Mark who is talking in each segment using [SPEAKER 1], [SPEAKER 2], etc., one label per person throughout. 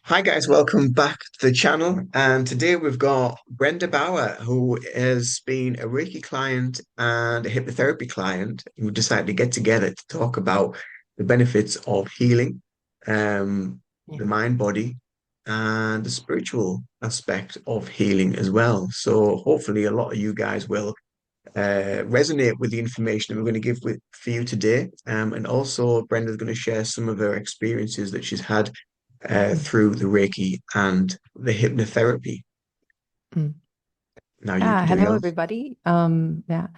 [SPEAKER 1] Hi guys, welcome back to the channel. And today we've got Brenda Bauer, who has been a Reiki client and a hypnotherapy client who decided to get together to talk about the benefits of healing,
[SPEAKER 2] Yeah.
[SPEAKER 1] the mind, body, and the spiritual aspect of healing as well. So hopefully a lot of you guys will resonate with the information that we're going to give for you today. And also Brenda's going to share some of her experiences that she's had through the Reiki and the hypnotherapy.
[SPEAKER 2] Mm.
[SPEAKER 1] Now you
[SPEAKER 2] Yeah,
[SPEAKER 1] can do
[SPEAKER 2] hello
[SPEAKER 1] yours.
[SPEAKER 2] everybody. Um, yeah,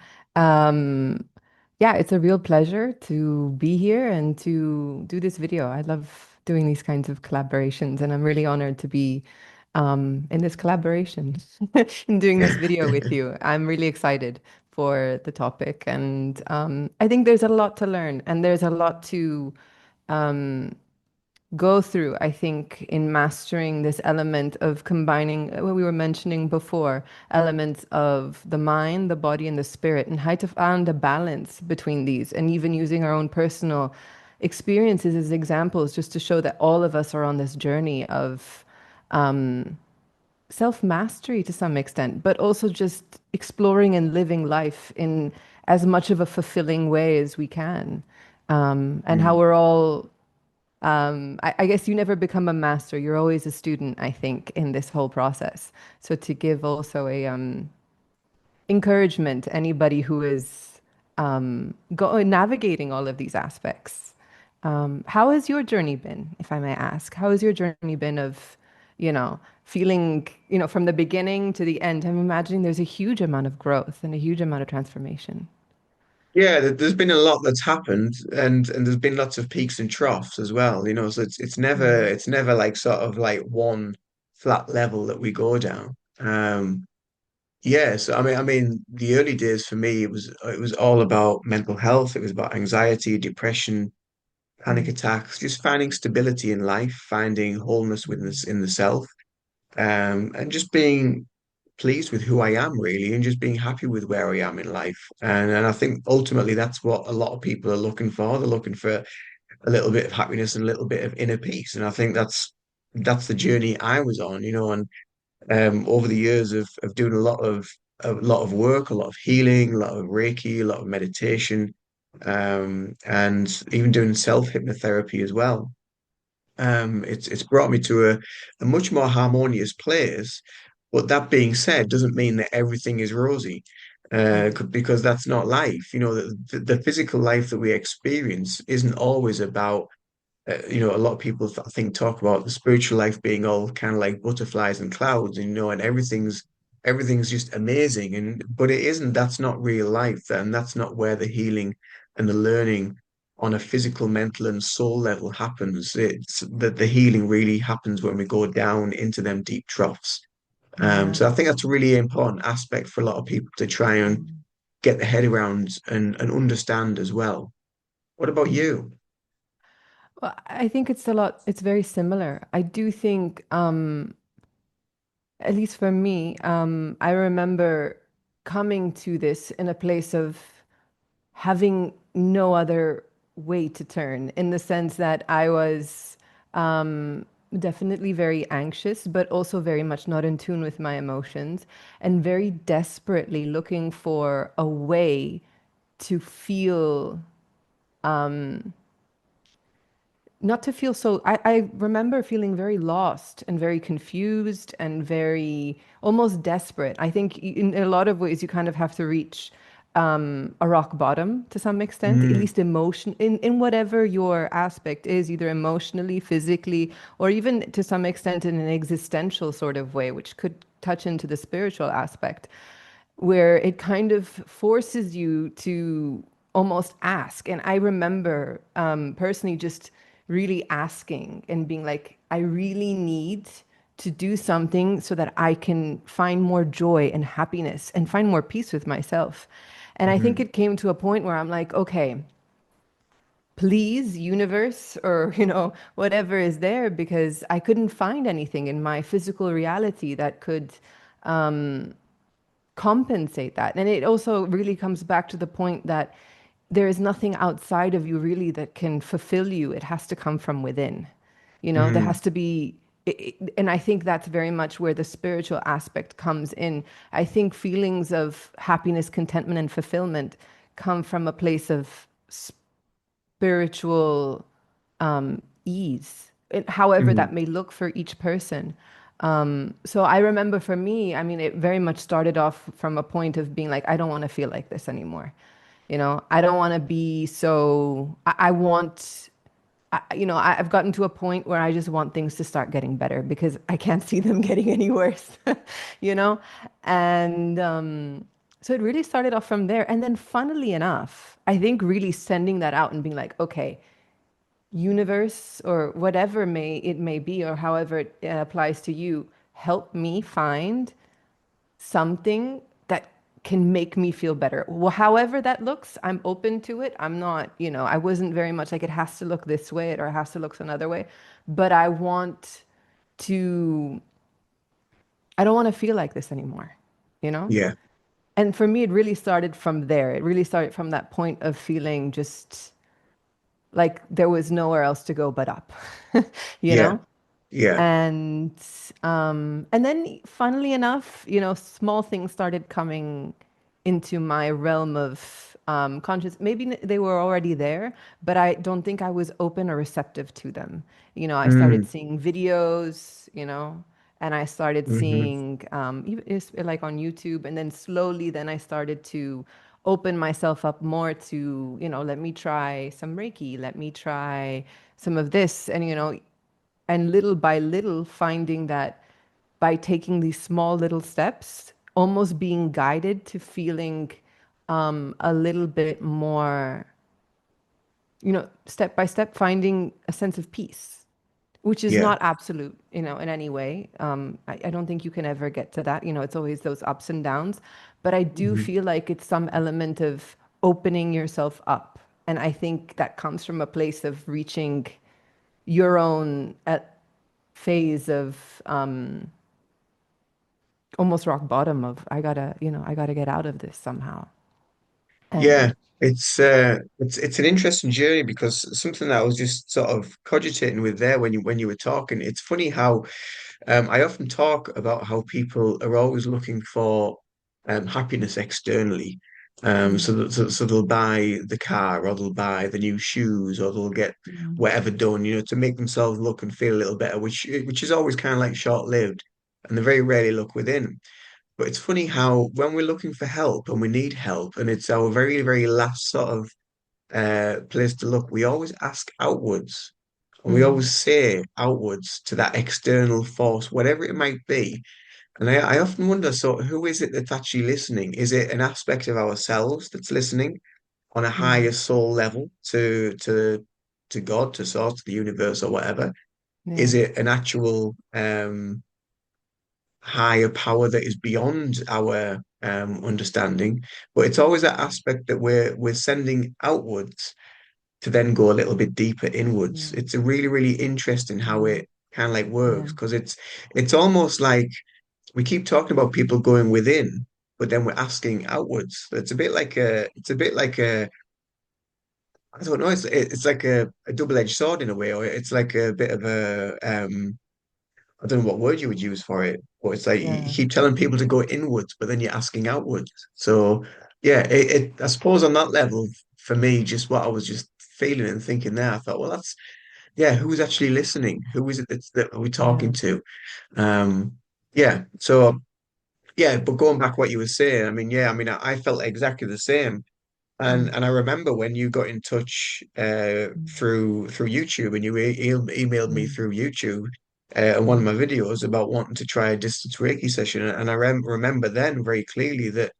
[SPEAKER 2] it's a real pleasure to be here and to do this video. I love doing these kinds of collaborations, and I'm really honored to be in this collaboration and doing this video with you. I'm really excited for the topic, and I think there's a lot to learn, and there's a lot to um, go through, I think, in mastering this element of combining what we were mentioning before, elements of the mind, the body, and the spirit, and how to find a balance between these, and even using our own personal experiences as examples, just to show that all of us are on this journey of self-mastery to some extent, but also just exploring and living life in as much of a fulfilling way as we can. And how
[SPEAKER 1] Mm.
[SPEAKER 2] we're all I guess you never become a master. You're always a student, I think, in this whole process. So to give also a encouragement to anybody who is navigating all of these aspects. How has your journey been, if I may ask? How has your journey been of, feeling, from the beginning to the end? I'm imagining there's a huge amount of growth and a huge amount of transformation.
[SPEAKER 1] Yeah, there's been a lot that's happened, and there's been lots of peaks and troughs as well. So
[SPEAKER 2] Mm.
[SPEAKER 1] it's never like sort of like one flat level that we go down. Yes, I mean, the early days for me, it was all about mental health. It was about anxiety, depression, panic
[SPEAKER 2] Mm.
[SPEAKER 1] attacks, just finding stability in life, finding wholeness within
[SPEAKER 2] Mm.
[SPEAKER 1] in the self. And just being pleased with who I am really, and just being happy with where I am in life. And I think ultimately that's what a lot of people are looking for. They're looking for a little bit of happiness and a little bit of inner peace. And I think that's the journey I was on, and over the years of doing a lot of work, a lot of healing, a lot of Reiki, a lot of meditation, and even doing self hypnotherapy as well. It's brought me to a much more harmonious place. But that being said, doesn't mean that everything is rosy,
[SPEAKER 2] Mm.
[SPEAKER 1] because that's not life. The physical life that we experience isn't always about. A lot of people I think talk about the spiritual life being all kind of like butterflies and clouds, and everything's just amazing, and but it isn't. That's not real life, and that's not where the healing and the learning on a physical, mental, and soul level happens. It's that the healing really happens when we go down into them deep troughs.
[SPEAKER 2] Yeah.
[SPEAKER 1] So I think that's a really important aspect for a lot of people to try and
[SPEAKER 2] Mm.
[SPEAKER 1] get their head around and understand as well. What about
[SPEAKER 2] Mm.
[SPEAKER 1] you?
[SPEAKER 2] Well, I think it's very similar. I do think, at least for me, I remember coming to this in a place of having no other way to turn, in the sense that I was definitely very anxious, but also very much not in tune with my emotions, and very desperately looking for a way to feel not to feel so I remember feeling very lost and very confused and very almost desperate. I think in a lot of ways you kind of have to reach a rock bottom to some extent, at
[SPEAKER 1] Mm,
[SPEAKER 2] least emotion in whatever your aspect is, either emotionally, physically, or even to some extent in an existential sort of way, which could touch into the spiritual aspect, where it kind of forces you to almost ask. And I remember personally just really asking and being like, I really need to do something so that I can find more joy and happiness and find more peace with myself. And I think
[SPEAKER 1] mhm.
[SPEAKER 2] it came to a point where I'm like, okay, please, universe, or, whatever is there, because I couldn't find anything in my physical reality that could compensate that. And it also really comes back to the point that there is nothing outside of you really that can fulfill you. It has to come from within. There
[SPEAKER 1] Mm,
[SPEAKER 2] has to be and I think that's very much where the spiritual aspect comes in. I think feelings of happiness, contentment, and fulfillment come from a place of spiritual ease, however
[SPEAKER 1] Mm.
[SPEAKER 2] that may look for each person. So I remember for me, I mean, it very much started off from a point of being like, I don't want to feel like this anymore. I don't want to be so, I want, I've gotten to a point where I just want things to start getting better because I can't see them getting any worse, you know? And so it really started off from there. And then, funnily enough, I think really sending that out and being like, okay, universe or whatever may be, or however it applies to you, help me find something that can make me feel better. Well, however that looks, I'm open to it. I'm not, I wasn't very much like it has to look this way or it has to look another way, but to, I don't want to feel like this anymore, you know?
[SPEAKER 1] Yeah,
[SPEAKER 2] And for me, it really started from there. It really started from that point of feeling just like there was nowhere else to go but up, you
[SPEAKER 1] yeah,
[SPEAKER 2] know?
[SPEAKER 1] yeah.
[SPEAKER 2] And then funnily enough, small things started coming into my realm of conscious. Maybe they were already there, but I don't think I was open or receptive to them. I started
[SPEAKER 1] Mm.
[SPEAKER 2] seeing videos, and I started
[SPEAKER 1] Hmm.
[SPEAKER 2] seeing even like on YouTube, and then slowly, then I started to open myself up more to, let me try some Reiki, let me try some of this, and and little by little finding that by taking these small little steps, almost being guided to feeling a little bit more, step by step, finding a sense of peace, which is
[SPEAKER 1] Yeah.
[SPEAKER 2] not absolute, in any way. I don't think you can ever get to that. It's always those ups and downs. But I do
[SPEAKER 1] Hmm.
[SPEAKER 2] feel like it's some element of opening yourself up. And I think that comes from a place of reaching your own phase of almost rock bottom of I gotta get out of this somehow.
[SPEAKER 1] Yeah,
[SPEAKER 2] And
[SPEAKER 1] it's an interesting journey because something that I was just sort of cogitating with there when you were talking. It's funny how I often talk about how people are always looking for happiness externally.
[SPEAKER 2] mm,
[SPEAKER 1] So they'll buy the car or they'll buy the new shoes or they'll get
[SPEAKER 2] mm,
[SPEAKER 1] whatever done, to make themselves look and feel a little better, which is always kind of like short-lived, and they very rarely look within. But it's funny how when we're looking for help and we need help, and it's our very, very last sort of place to look, we always ask outwards. And we
[SPEAKER 2] mm,
[SPEAKER 1] always say outwards to that external force, whatever it might be. And I often wonder, so who is it that's actually listening? Is it an aspect of ourselves that's listening on a higher
[SPEAKER 2] mm,
[SPEAKER 1] soul level to God, to source, to the universe, or whatever? Is
[SPEAKER 2] yeah,
[SPEAKER 1] it an actual higher power that is beyond our understanding? But it's always that aspect that we're sending outwards to then go a little bit deeper inwards.
[SPEAKER 2] yeah,
[SPEAKER 1] It's a really, really interesting how
[SPEAKER 2] mm,
[SPEAKER 1] it kind of like
[SPEAKER 2] yeah,
[SPEAKER 1] works because it's almost like we keep talking about people going within, but then we're asking outwards. It's a bit like a I don't know. It's like a double-edged sword in a way, or it's like a bit of a I don't know what word you would use for it, but it's like you
[SPEAKER 2] yeah,
[SPEAKER 1] keep telling people to go inwards, but then you're asking outwards. So yeah, I suppose on that level, for me, just what I was just feeling and thinking there, I thought, well, that's yeah, who's actually listening? Who is it that we're talking
[SPEAKER 2] yeah,
[SPEAKER 1] to? Um, yeah, so yeah, but going back what you were saying, I mean, yeah, I mean, I felt exactly the same.
[SPEAKER 2] mm,
[SPEAKER 1] And I remember when you got in touch
[SPEAKER 2] mm,
[SPEAKER 1] through YouTube and you emailed me
[SPEAKER 2] mm,
[SPEAKER 1] through YouTube and one of my
[SPEAKER 2] mm,
[SPEAKER 1] videos about wanting to try a distance Reiki session, and I remember then very clearly that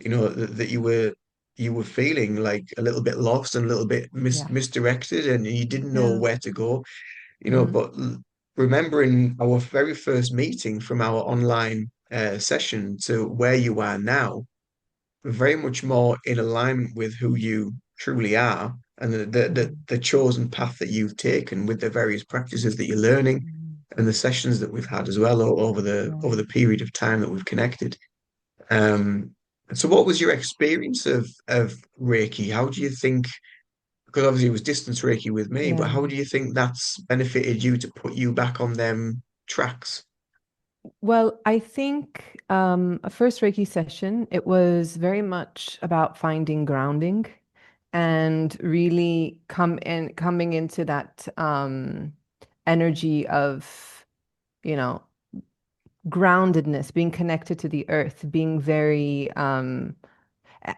[SPEAKER 1] that you were feeling like a little bit lost and a little bit
[SPEAKER 2] yeah,
[SPEAKER 1] misdirected, and you didn't know
[SPEAKER 2] yeah,
[SPEAKER 1] where to go,
[SPEAKER 2] mm,
[SPEAKER 1] but remembering our very first meeting from our online session to where you are now very much more in alignment with who you truly are and
[SPEAKER 2] mm,
[SPEAKER 1] the chosen path that you've taken with the various practices that you're learning
[SPEAKER 2] mm,
[SPEAKER 1] and the sessions that we've had as well over
[SPEAKER 2] yeah,
[SPEAKER 1] the period of time that we've connected. Um, so what was your experience of Reiki? How do you think, because obviously it was distance Reiki with me, but
[SPEAKER 2] yeah.
[SPEAKER 1] how do you think that's benefited you to put you back on them tracks?
[SPEAKER 2] Well, I think a first Reiki session, it was very much about finding grounding and really coming into that energy of, you know, groundedness, being connected to the earth, being very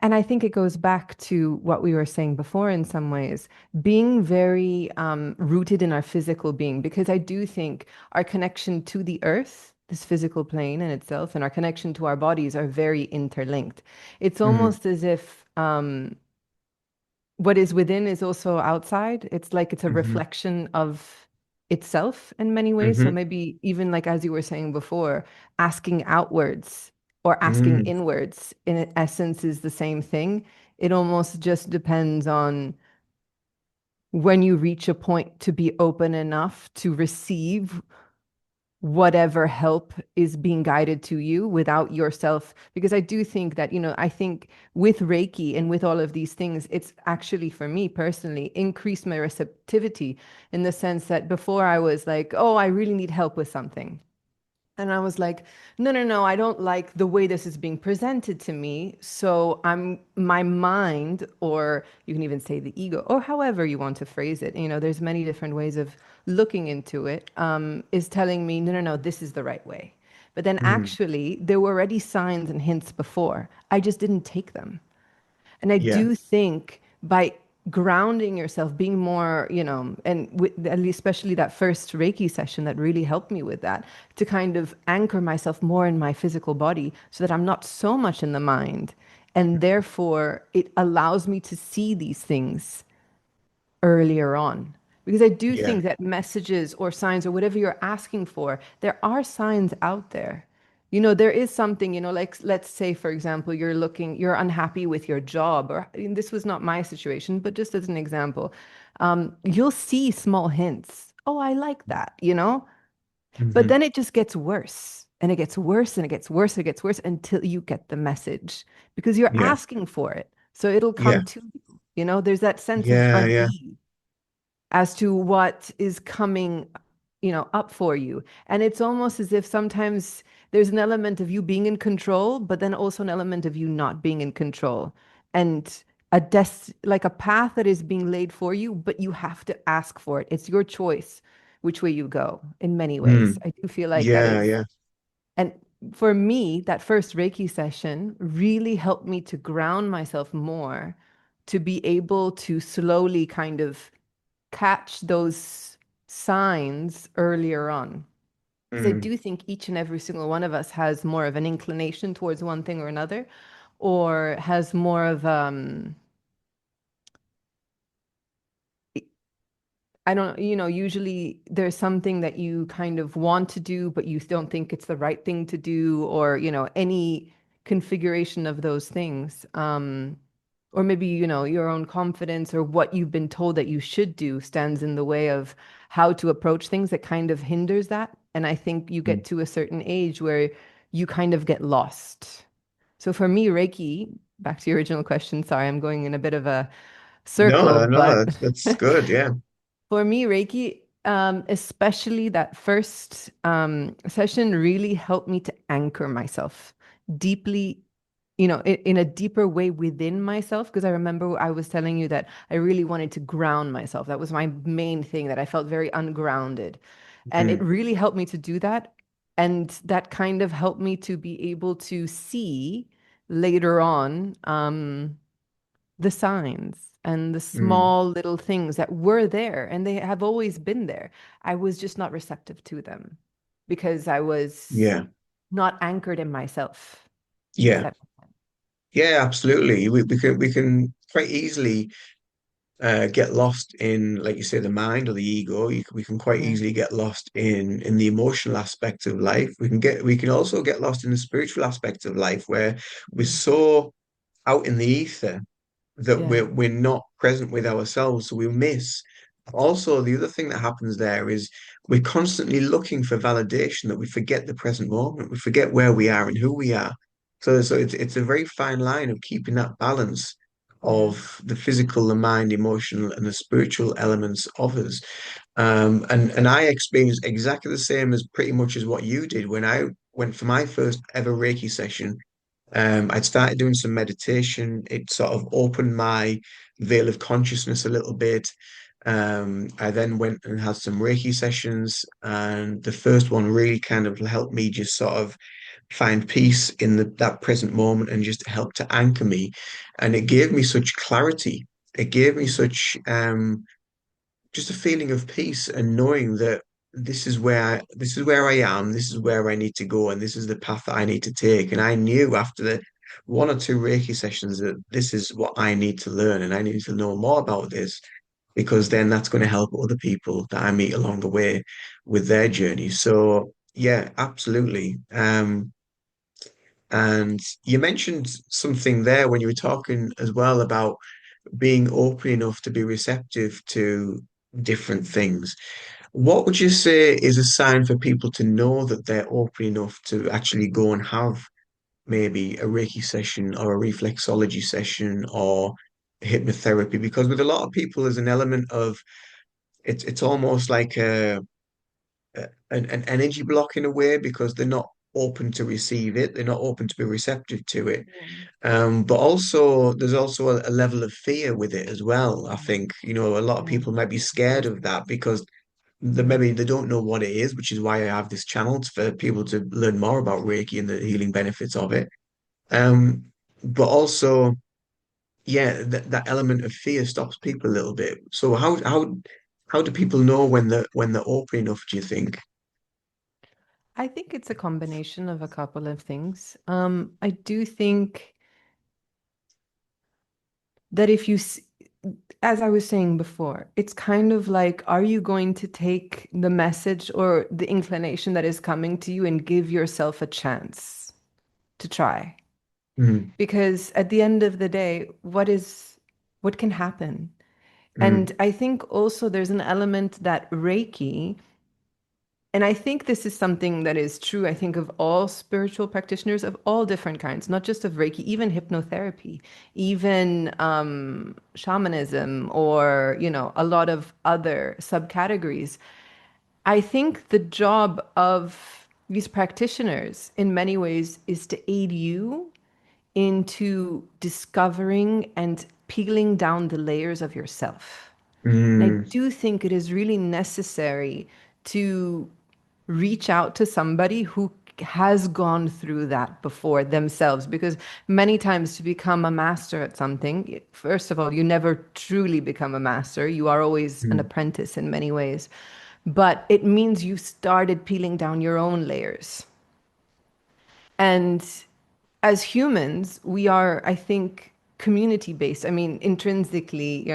[SPEAKER 2] and I think it goes back to what we were saying before in some ways, being very rooted in our physical being, because I do think our connection to the earth, this physical plane in itself, and our connection to our bodies are very interlinked. It's
[SPEAKER 1] Mm-hmm.
[SPEAKER 2] almost as if what is within is also outside. It's like it's a
[SPEAKER 1] Mm-hmm.
[SPEAKER 2] reflection of itself in many ways. So
[SPEAKER 1] Mm-hmm.
[SPEAKER 2] maybe even like as you were saying before, asking outwards or asking
[SPEAKER 1] Mm.
[SPEAKER 2] inwards in essence is the same thing. It almost just depends on when you reach a point to be open enough to receive whatever help is being guided to you without yourself. Because I do think that, I think with Reiki and with all of these things, it's actually for me personally increased my receptivity in the sense that before I was like, oh, I really need help with something. And I was like, no, no, no, I don't like the way this is being presented to me. So my mind, or you can even say the ego, or however you want to phrase it, there's many different ways of looking into it, is telling me, no, no, no, this is the right way. But then
[SPEAKER 1] Mm.
[SPEAKER 2] actually, there were already signs and hints before. I just didn't take them. And I
[SPEAKER 1] Yeah.
[SPEAKER 2] do think by grounding yourself, being more, and at least especially that first Reiki session that really helped me with that, to kind of anchor myself more in my physical body so that I'm not so much in the mind. And therefore, it allows me to see these things earlier on. Because I do
[SPEAKER 1] Yeah.
[SPEAKER 2] think that messages or signs or whatever you're asking for, there are signs out there. There is something, like let's say, for example, you're unhappy with your job, or and this was not my situation, but just as an example, you'll see small hints. Oh, I like that, but
[SPEAKER 1] Mm-hmm.
[SPEAKER 2] then it just gets worse and it gets worse and it gets worse and it gets worse until you get the message because you're
[SPEAKER 1] Yeah.
[SPEAKER 2] asking for it. So it'll
[SPEAKER 1] Yeah.
[SPEAKER 2] come to you. There's that sense of
[SPEAKER 1] Yeah. Yeah.
[SPEAKER 2] unease as to what is coming, up for you. And it's almost as if sometimes there's an element of you being in control, but then also an element of you not being in control. And like a path that is being laid for you, but you have to ask for it. It's your choice which way you go in many ways.
[SPEAKER 1] Mm.
[SPEAKER 2] I do feel like that
[SPEAKER 1] Yeah.
[SPEAKER 2] is.
[SPEAKER 1] Yeah.
[SPEAKER 2] And for me, that first Reiki session really helped me to ground myself more, to be able to slowly kind of catch those signs earlier on. Because I
[SPEAKER 1] Mm.
[SPEAKER 2] do think each and every single one of us has more of an inclination towards one thing or another, or has more of I don't, usually there's something that you kind of want to do, but you don't think it's the right thing to do, or, any configuration of those things. Or maybe, your own confidence or what you've been told that you should do stands in the way of how to approach things that kind of hinders that. And I think you
[SPEAKER 1] Mm.
[SPEAKER 2] get to a certain age where you kind of get lost. So for me, Reiki, back to your original question, sorry, I'm going in a bit of a circle,
[SPEAKER 1] No, no,
[SPEAKER 2] but
[SPEAKER 1] that's good. Yeah.
[SPEAKER 2] for me, Reiki, especially that first session, really helped me to anchor myself deeply, in a deeper way within myself. Because I remember I was telling you that I really wanted to ground myself. That was my main thing, that I felt very ungrounded. And it
[SPEAKER 1] Mm.
[SPEAKER 2] really helped me to do that. And that kind of helped me to be able to see later on. The signs and the
[SPEAKER 1] Mm.
[SPEAKER 2] small little things that were there and they have always been there. I was just not receptive to them because I was
[SPEAKER 1] Yeah.
[SPEAKER 2] not anchored in myself, if
[SPEAKER 1] Yeah.
[SPEAKER 2] that.
[SPEAKER 1] Yeah, absolutely. We can quite easily get lost in, like you say, the mind or the ego. We can quite
[SPEAKER 2] Yeah,
[SPEAKER 1] easily get lost in the emotional aspects of life. We can also get lost in the spiritual aspects of life where we're
[SPEAKER 2] yeah,
[SPEAKER 1] so out in the ether that
[SPEAKER 2] yeah,
[SPEAKER 1] we're not present with ourselves, so we miss. Also, the other thing that happens there is we're constantly looking for validation that we forget the present moment, we forget where we are and who we are. So it's a very fine line of keeping that balance
[SPEAKER 2] yeah,
[SPEAKER 1] of the physical, the mind, emotional, and the spiritual elements of us. And I experienced exactly the same as pretty much as what you did when I went for my first ever Reiki session. I'd started doing some meditation. It sort of opened my veil of consciousness a little bit. I then went and had some Reiki sessions, and the first one really kind of helped me just sort of find peace in that present moment and just helped to anchor me. And it gave me such clarity. It gave me such just a feeling of peace and knowing that this is where I am, this is where I need to go, and this is the path that I need to take. And I knew after the one or two Reiki sessions that this is what I need to learn, and I need to know more about this because then that's going to help other people that I meet along the way with their journey. So yeah, absolutely. And you mentioned something there when you were talking as well about being open enough to be receptive to different things. What would you say is a sign for people to know that they're open enough to actually go and have maybe a Reiki session or a reflexology session or hypnotherapy? Because with a lot of people, there's an element of it's almost like an energy block in a way because they're not open to receive it, they're not open to be receptive to it. But also, there's also a level of fear with it as well. I think, a lot of
[SPEAKER 2] Yeah,
[SPEAKER 1] people might be
[SPEAKER 2] of
[SPEAKER 1] scared
[SPEAKER 2] course.
[SPEAKER 1] of that because maybe they don't know what it is, which is why I have this channel for people to learn more about Reiki and the healing benefits of it. Um, but also, yeah, that element of fear stops people a little bit. So how do people know when they're open enough, do you think?
[SPEAKER 2] I think it's a combination of a couple of things. I do think that as I was saying before, it's kind of like, are you going to take the message or the inclination that is coming to you and give yourself a chance to try?
[SPEAKER 1] Mm,
[SPEAKER 2] Because at the end of the day, what can happen? And
[SPEAKER 1] mm,
[SPEAKER 2] I think also there's an element that Reiki, and I think this is something that is true, I think, of all spiritual practitioners of all different kinds, not just of Reiki, even hypnotherapy, even shamanism, or, a lot of other subcategories. I think the job of these practitioners, in many ways, is to aid you into discovering and peeling down the layers of yourself. And I
[SPEAKER 1] mm,
[SPEAKER 2] do think it is really necessary to reach out to somebody who has gone through that before themselves, because many times to become a master at something, first of all, you never truly become a master. You are always an
[SPEAKER 1] mm,
[SPEAKER 2] apprentice in many ways, but it means you started peeling down your own layers. And as humans, we are, I think, community based. I mean, intrinsically,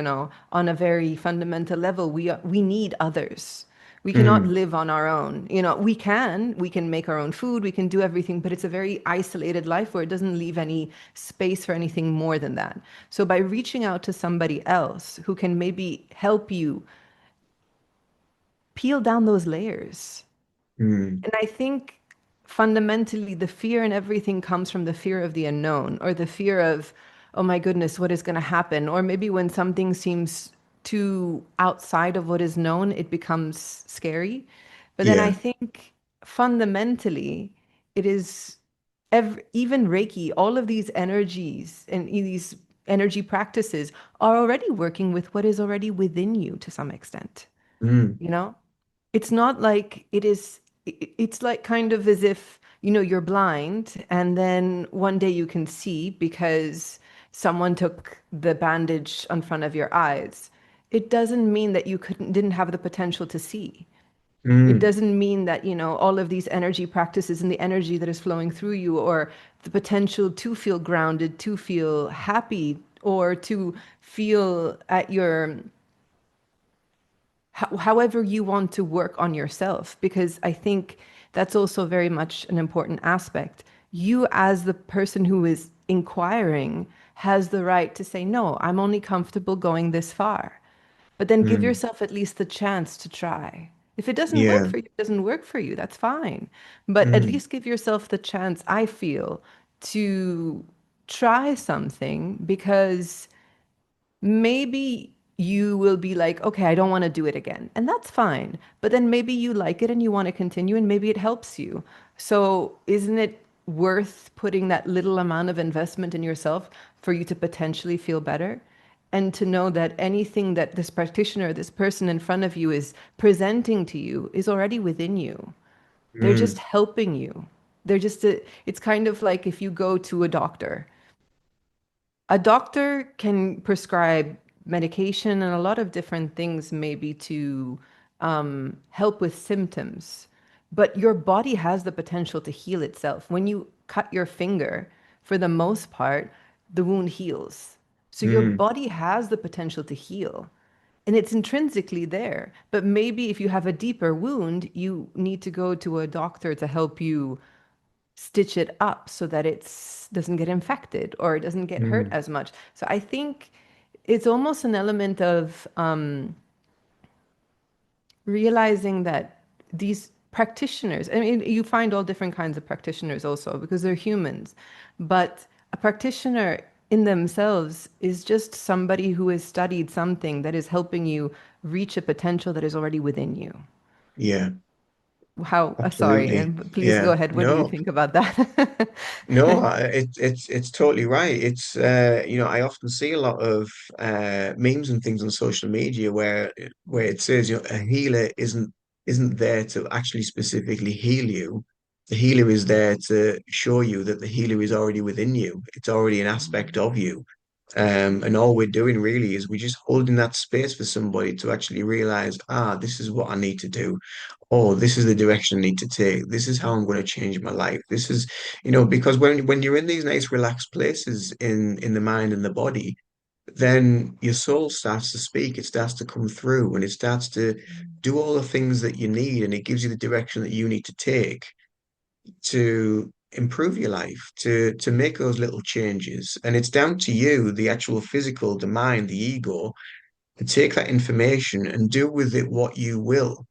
[SPEAKER 2] on a very fundamental level, we need others. We cannot
[SPEAKER 1] mm,
[SPEAKER 2] live on our own. We can make our own food, we can do everything, but it's a very isolated life where it doesn't leave any space for anything more than that. So by reaching out to somebody else who can maybe help you peel down those layers,
[SPEAKER 1] mm,
[SPEAKER 2] and I think fundamentally the fear and everything comes from the fear of the unknown, or the fear of, oh my goodness, what is going to happen? Or maybe when something seems too outside of what is known, it becomes scary. But then I
[SPEAKER 1] yeah.
[SPEAKER 2] think fundamentally it is even Reiki, all of these energies and these energy practices are already working with what is already within you to some extent,
[SPEAKER 1] Mm,
[SPEAKER 2] you know? It's not like it's like kind of as if, you're blind and then one day you can see because someone took the bandage in front of your eyes. It doesn't mean that you didn't have the potential to see. It
[SPEAKER 1] mm,
[SPEAKER 2] doesn't mean that, all of these energy practices and the energy that is flowing through you, or the potential to feel grounded, to feel happy, or to feel at your however you want to work on yourself, because I think that's also very much an important aspect. You, as the person who is inquiring, has the right to say, no, I'm only comfortable going this far. But then give
[SPEAKER 1] mm,
[SPEAKER 2] yourself at least the chance to try. If it doesn't work
[SPEAKER 1] yeah.
[SPEAKER 2] for you, it doesn't work for you. That's fine. But at
[SPEAKER 1] Mm,
[SPEAKER 2] least give yourself the chance, I feel, to try something, because maybe. you will be like, okay, I don't want to do it again. And that's fine. But then maybe you like it and you want to continue and maybe it helps you. So isn't it worth putting that little amount of investment in yourself for you to potentially feel better? And to know that anything that this practitioner, this person in front of you is presenting to you is already within you. They're just
[SPEAKER 1] Mm,
[SPEAKER 2] helping you. It's kind of like if you go to a doctor can prescribe medication and a lot of different things, maybe to help with symptoms, but your body has the potential to heal itself. When you cut your finger, for the most part, the wound heals. So your
[SPEAKER 1] mm,
[SPEAKER 2] body has the potential to heal. And it's intrinsically there. But maybe if you have a deeper wound, you need to go to a doctor to help you stitch it up so that it's doesn't get infected or it doesn't get hurt
[SPEAKER 1] mm.
[SPEAKER 2] as much. So I think it's almost an element of realizing that these practitioners, I mean, you find all different kinds of practitioners also because they're humans, but a practitioner in themselves is just somebody who has studied something that is helping you reach a potential that is already within you.
[SPEAKER 1] Yeah,
[SPEAKER 2] How, sorry,
[SPEAKER 1] absolutely.
[SPEAKER 2] and please go
[SPEAKER 1] Yeah.
[SPEAKER 2] ahead. What do you
[SPEAKER 1] No.
[SPEAKER 2] think about that?
[SPEAKER 1] No, it's totally right. It's I often see a lot of memes and things on social media where it says, a healer isn't there to actually specifically heal you. The healer is there to show you that the healer is already within you. It's already an aspect of you. And all we're doing really is we're just holding that space for somebody to actually realize, this is what I need to do. Oh, this is the direction I need to take. This is how I'm going to change my life. This is, because when you're in these nice relaxed places in the mind and the body, then your soul starts to speak. It starts to come through and it starts to do all the things that you need, and it gives you the direction that you need to take to improve your life, to make those little changes. And it's down to you, the actual physical, the mind, the ego, to take that information and do with it what you will.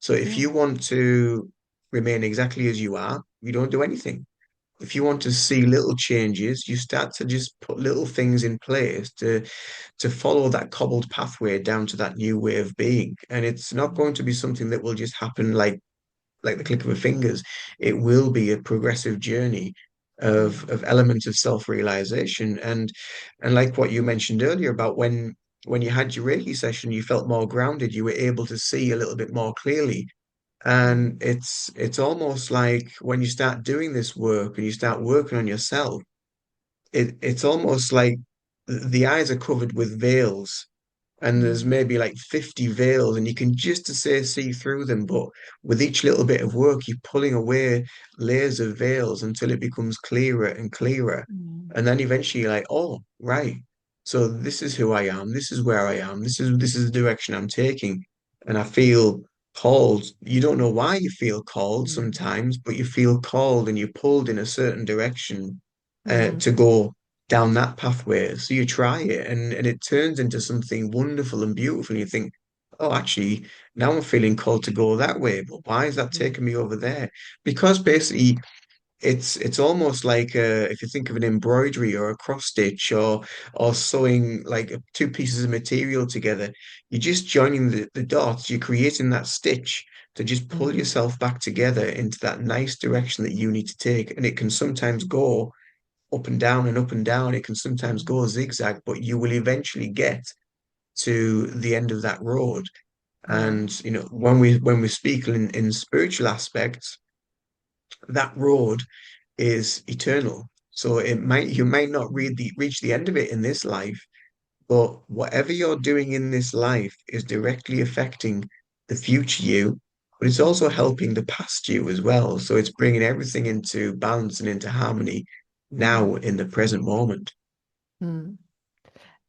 [SPEAKER 1] So if
[SPEAKER 2] Yeah.
[SPEAKER 1] you want to remain exactly as you are, you don't do anything. If you want to see little changes, you start to just put little things in place to follow that cobbled pathway down to that new way of being. And it's not going to be something that will just happen like the click of a fingers. It will be a progressive journey
[SPEAKER 2] Yeah.
[SPEAKER 1] of elements of self-realization. And like what you mentioned earlier about when you had your Reiki session, you felt more grounded, you were able to see a little bit more clearly.
[SPEAKER 2] Mm,
[SPEAKER 1] And it's almost like when you start doing this work and you start working on yourself, it's almost like the eyes are covered with veils, and there's
[SPEAKER 2] mm,
[SPEAKER 1] maybe like 50 veils and you can just to say see through them, but with each little bit of work you're pulling away layers of veils until it becomes clearer and clearer,
[SPEAKER 2] mm,
[SPEAKER 1] and then eventually you're like, oh right, so this is who I am, this is where I am, this is the direction I'm taking, and I feel called. You don't know why you feel called
[SPEAKER 2] mm,
[SPEAKER 1] sometimes, but you feel called and you're pulled in a certain direction
[SPEAKER 2] mm,
[SPEAKER 1] to go down that pathway. So you try it and it turns into something wonderful and beautiful. And you think, oh, actually, now I'm feeling called to go that way. But why is that
[SPEAKER 2] yeah.
[SPEAKER 1] taking me over there? Because basically it's almost like if you think of an embroidery or a cross stitch or sewing like two pieces of material together, you're just joining the dots, you're creating that stitch to just pull
[SPEAKER 2] Mm,
[SPEAKER 1] yourself back together into that nice direction that you need to take. And it can sometimes go up and down and up and down. It can sometimes
[SPEAKER 2] mm,
[SPEAKER 1] go zigzag, but you will eventually get to the end of that road.
[SPEAKER 2] yeah.
[SPEAKER 1] And when we speak in spiritual aspects, that road is eternal. So you might not reach the end of it in this life, but whatever you're doing in this life is directly affecting the future you, but it's also
[SPEAKER 2] Mm,
[SPEAKER 1] helping the past you as well. So it's bringing everything into balance and into harmony
[SPEAKER 2] mm,
[SPEAKER 1] now in the present moment.
[SPEAKER 2] mm.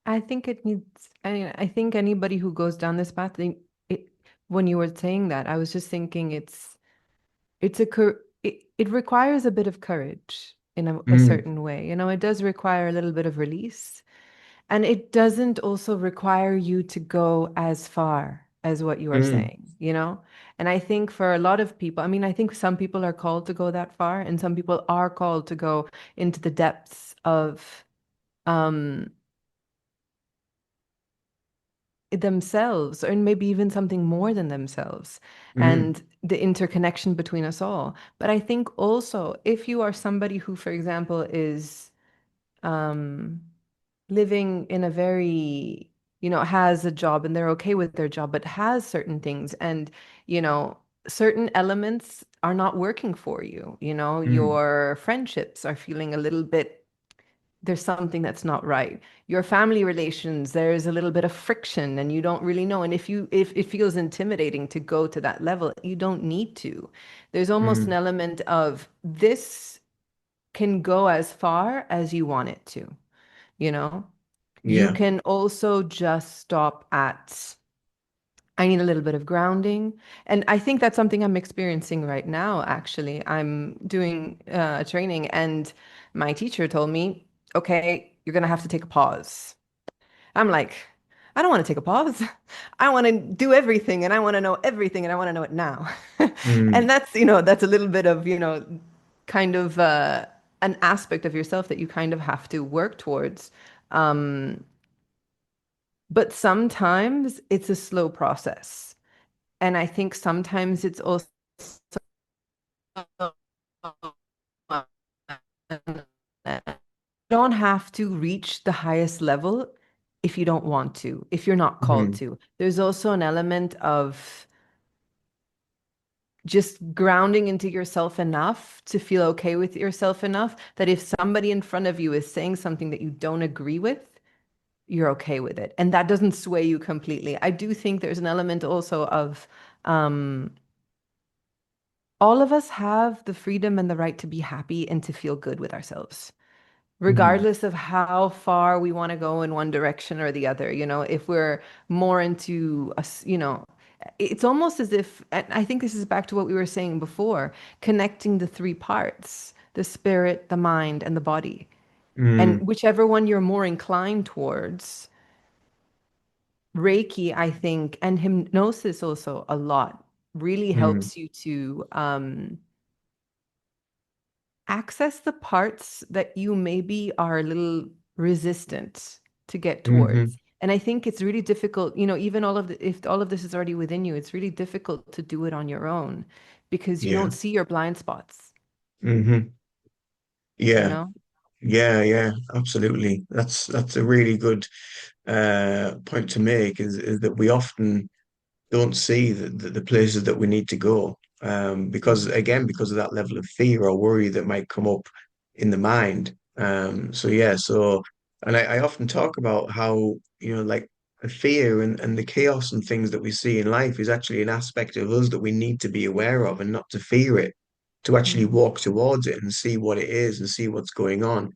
[SPEAKER 2] I think it needs, I think anybody who goes down this path, it, when you were saying that, I was just thinking it requires a bit of courage in a
[SPEAKER 1] Mm,
[SPEAKER 2] certain way. It does require a little bit of release. And it doesn't also require you to go as far as what you are
[SPEAKER 1] mm,
[SPEAKER 2] saying? And I think for a lot of people, I mean, I think some people are called to go that far, and some people are called to go into the depths of um themselves, or maybe even something more than themselves,
[SPEAKER 1] Mm,
[SPEAKER 2] and the interconnection between us all. But I think also, if you are somebody who, for example, is um, living in a very, has a job and they're okay with their job, but has certain things, and, you know, certain elements are not working for you,
[SPEAKER 1] mm,
[SPEAKER 2] your friendships are feeling a little bit, there's something that's not right. Your family relations, there's a little bit of friction and you don't really know. And if it feels intimidating to go to that level, you don't need to. There's almost an
[SPEAKER 1] mm.
[SPEAKER 2] element of this can go as far as you want it to, you know? You
[SPEAKER 1] Yeah.
[SPEAKER 2] can also just stop at, I need a little bit of grounding. And I think that's something I'm experiencing right now, actually. I'm doing a training, and my teacher told me, okay, you're going to have to take a pause. I'm like, I don't want to take a pause. I want to do everything and I want to know everything and I want to know it now. And
[SPEAKER 1] Mm,
[SPEAKER 2] that's a little bit of, kind of an aspect of yourself that you kind of have to work towards. Um, but sometimes it's a slow process. And I think sometimes it's also don't have to reach the highest level if you don't want to, if you're not called
[SPEAKER 1] mm,
[SPEAKER 2] to. There's also an element of just grounding into yourself enough to feel okay with yourself enough that if somebody in front of you is saying something that you don't agree with, you're okay with it. And that doesn't sway you completely. I do think there's an element also of um, all of us have the freedom and the right to be happy and to feel good with ourselves,
[SPEAKER 1] mm,
[SPEAKER 2] regardless of how far we want to go in one direction or the other. If we're more into us, it's almost as if, and I think this is back to what we were saying before, connecting the three parts, the spirit, the mind, and the body. And
[SPEAKER 1] mm,
[SPEAKER 2] whichever one you're more inclined towards, Reiki, I think, and hypnosis also a lot, really
[SPEAKER 1] mm,
[SPEAKER 2] helps you to access the parts that you maybe are a little resistant to get
[SPEAKER 1] mm-hmm.
[SPEAKER 2] towards. And I think it's really difficult, even if all of this is already within you, it's really difficult to do it on your own because you
[SPEAKER 1] Yeah.
[SPEAKER 2] don't see your blind spots,
[SPEAKER 1] Mm-hmm.
[SPEAKER 2] you
[SPEAKER 1] Yeah.
[SPEAKER 2] know?
[SPEAKER 1] Yeah, yeah, absolutely. That's a really good point to make is that we often don't see the places that we need to go. Because
[SPEAKER 2] Mm,
[SPEAKER 1] again, because of that level of fear or worry that might come up in the mind. So yeah, and I often talk about how, like the fear and the chaos and things that we see in life is actually an aspect of us that we need to be aware of and not to fear it, to actually
[SPEAKER 2] mm,
[SPEAKER 1] walk towards it and see what it is and see what's going on.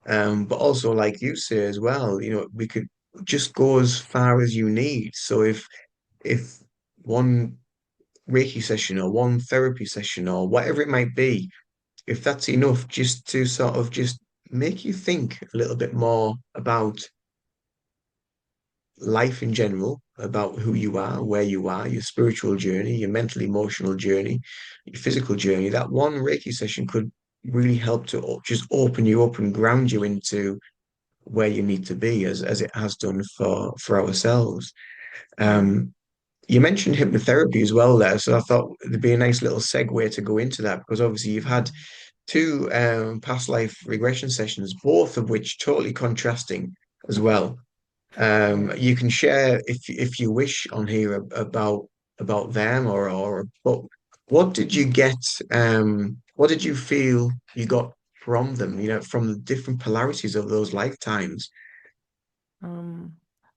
[SPEAKER 1] But also, like you say as well, we could just go as far as you need. So if one Reiki session or one therapy session or whatever it might be, if that's enough just to sort of just make you think a little bit more about life in general, about who you are, where you are, your spiritual journey, your mental, emotional journey, your physical journey, that one Reiki session could really help to just open you up and ground you into where you need to be as it has done for ourselves.
[SPEAKER 2] mm,
[SPEAKER 1] Um, You mentioned hypnotherapy as well there, so I thought it'd be a nice little segue to go into that because obviously you've had
[SPEAKER 2] mm,
[SPEAKER 1] two past life regression sessions, both of which totally contrasting as well.
[SPEAKER 2] yeah.
[SPEAKER 1] You can share if you wish on here about them or but what did you get? What did you feel you got from them? From the different polarities of those lifetimes.
[SPEAKER 2] Um,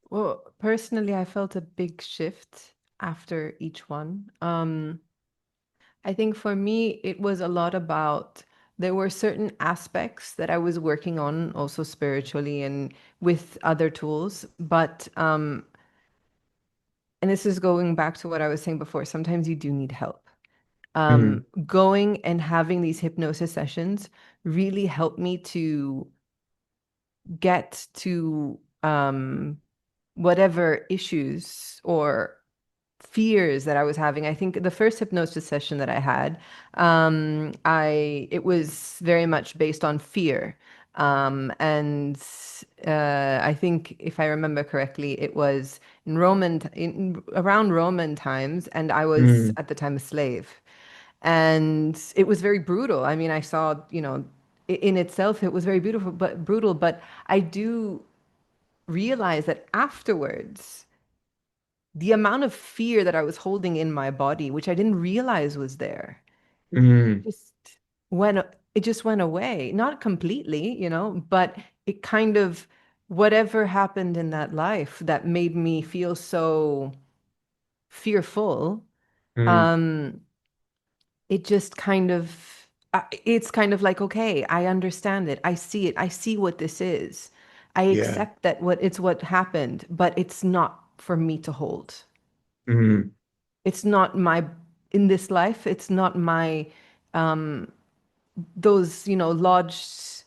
[SPEAKER 2] well, personally, I felt a big shift after each one. I think for me, it was a lot about there were certain aspects that I was working on also spiritually and with other tools. But, and this is going back to what I was saying before, sometimes you do need help.
[SPEAKER 1] Mm,
[SPEAKER 2] Going and having these hypnosis sessions really helped me to get to whatever issues or fears that I was having. I think the first hypnosis session that I had, it was very much based on fear. And I think, if I remember correctly, it was in around Roman times, and I was
[SPEAKER 1] Mm,
[SPEAKER 2] at the time a slave. And it was very brutal. I mean, I saw, in itself, it was very beautiful, but brutal. But I do realize that afterwards, the amount of fear that I was holding in my body, which I didn't realize was there,
[SPEAKER 1] mm,
[SPEAKER 2] just went it just went away. Not completely, but it kind of, whatever happened in that life that made me feel so fearful,
[SPEAKER 1] mm,
[SPEAKER 2] um it just kind of it's kind of like, okay, I understand it, I see it, I see what this is, I
[SPEAKER 1] yeah.
[SPEAKER 2] accept that what happened, but it's not for me to hold.
[SPEAKER 1] Mm,
[SPEAKER 2] It's not my, in this life, it's not my, um those, lodged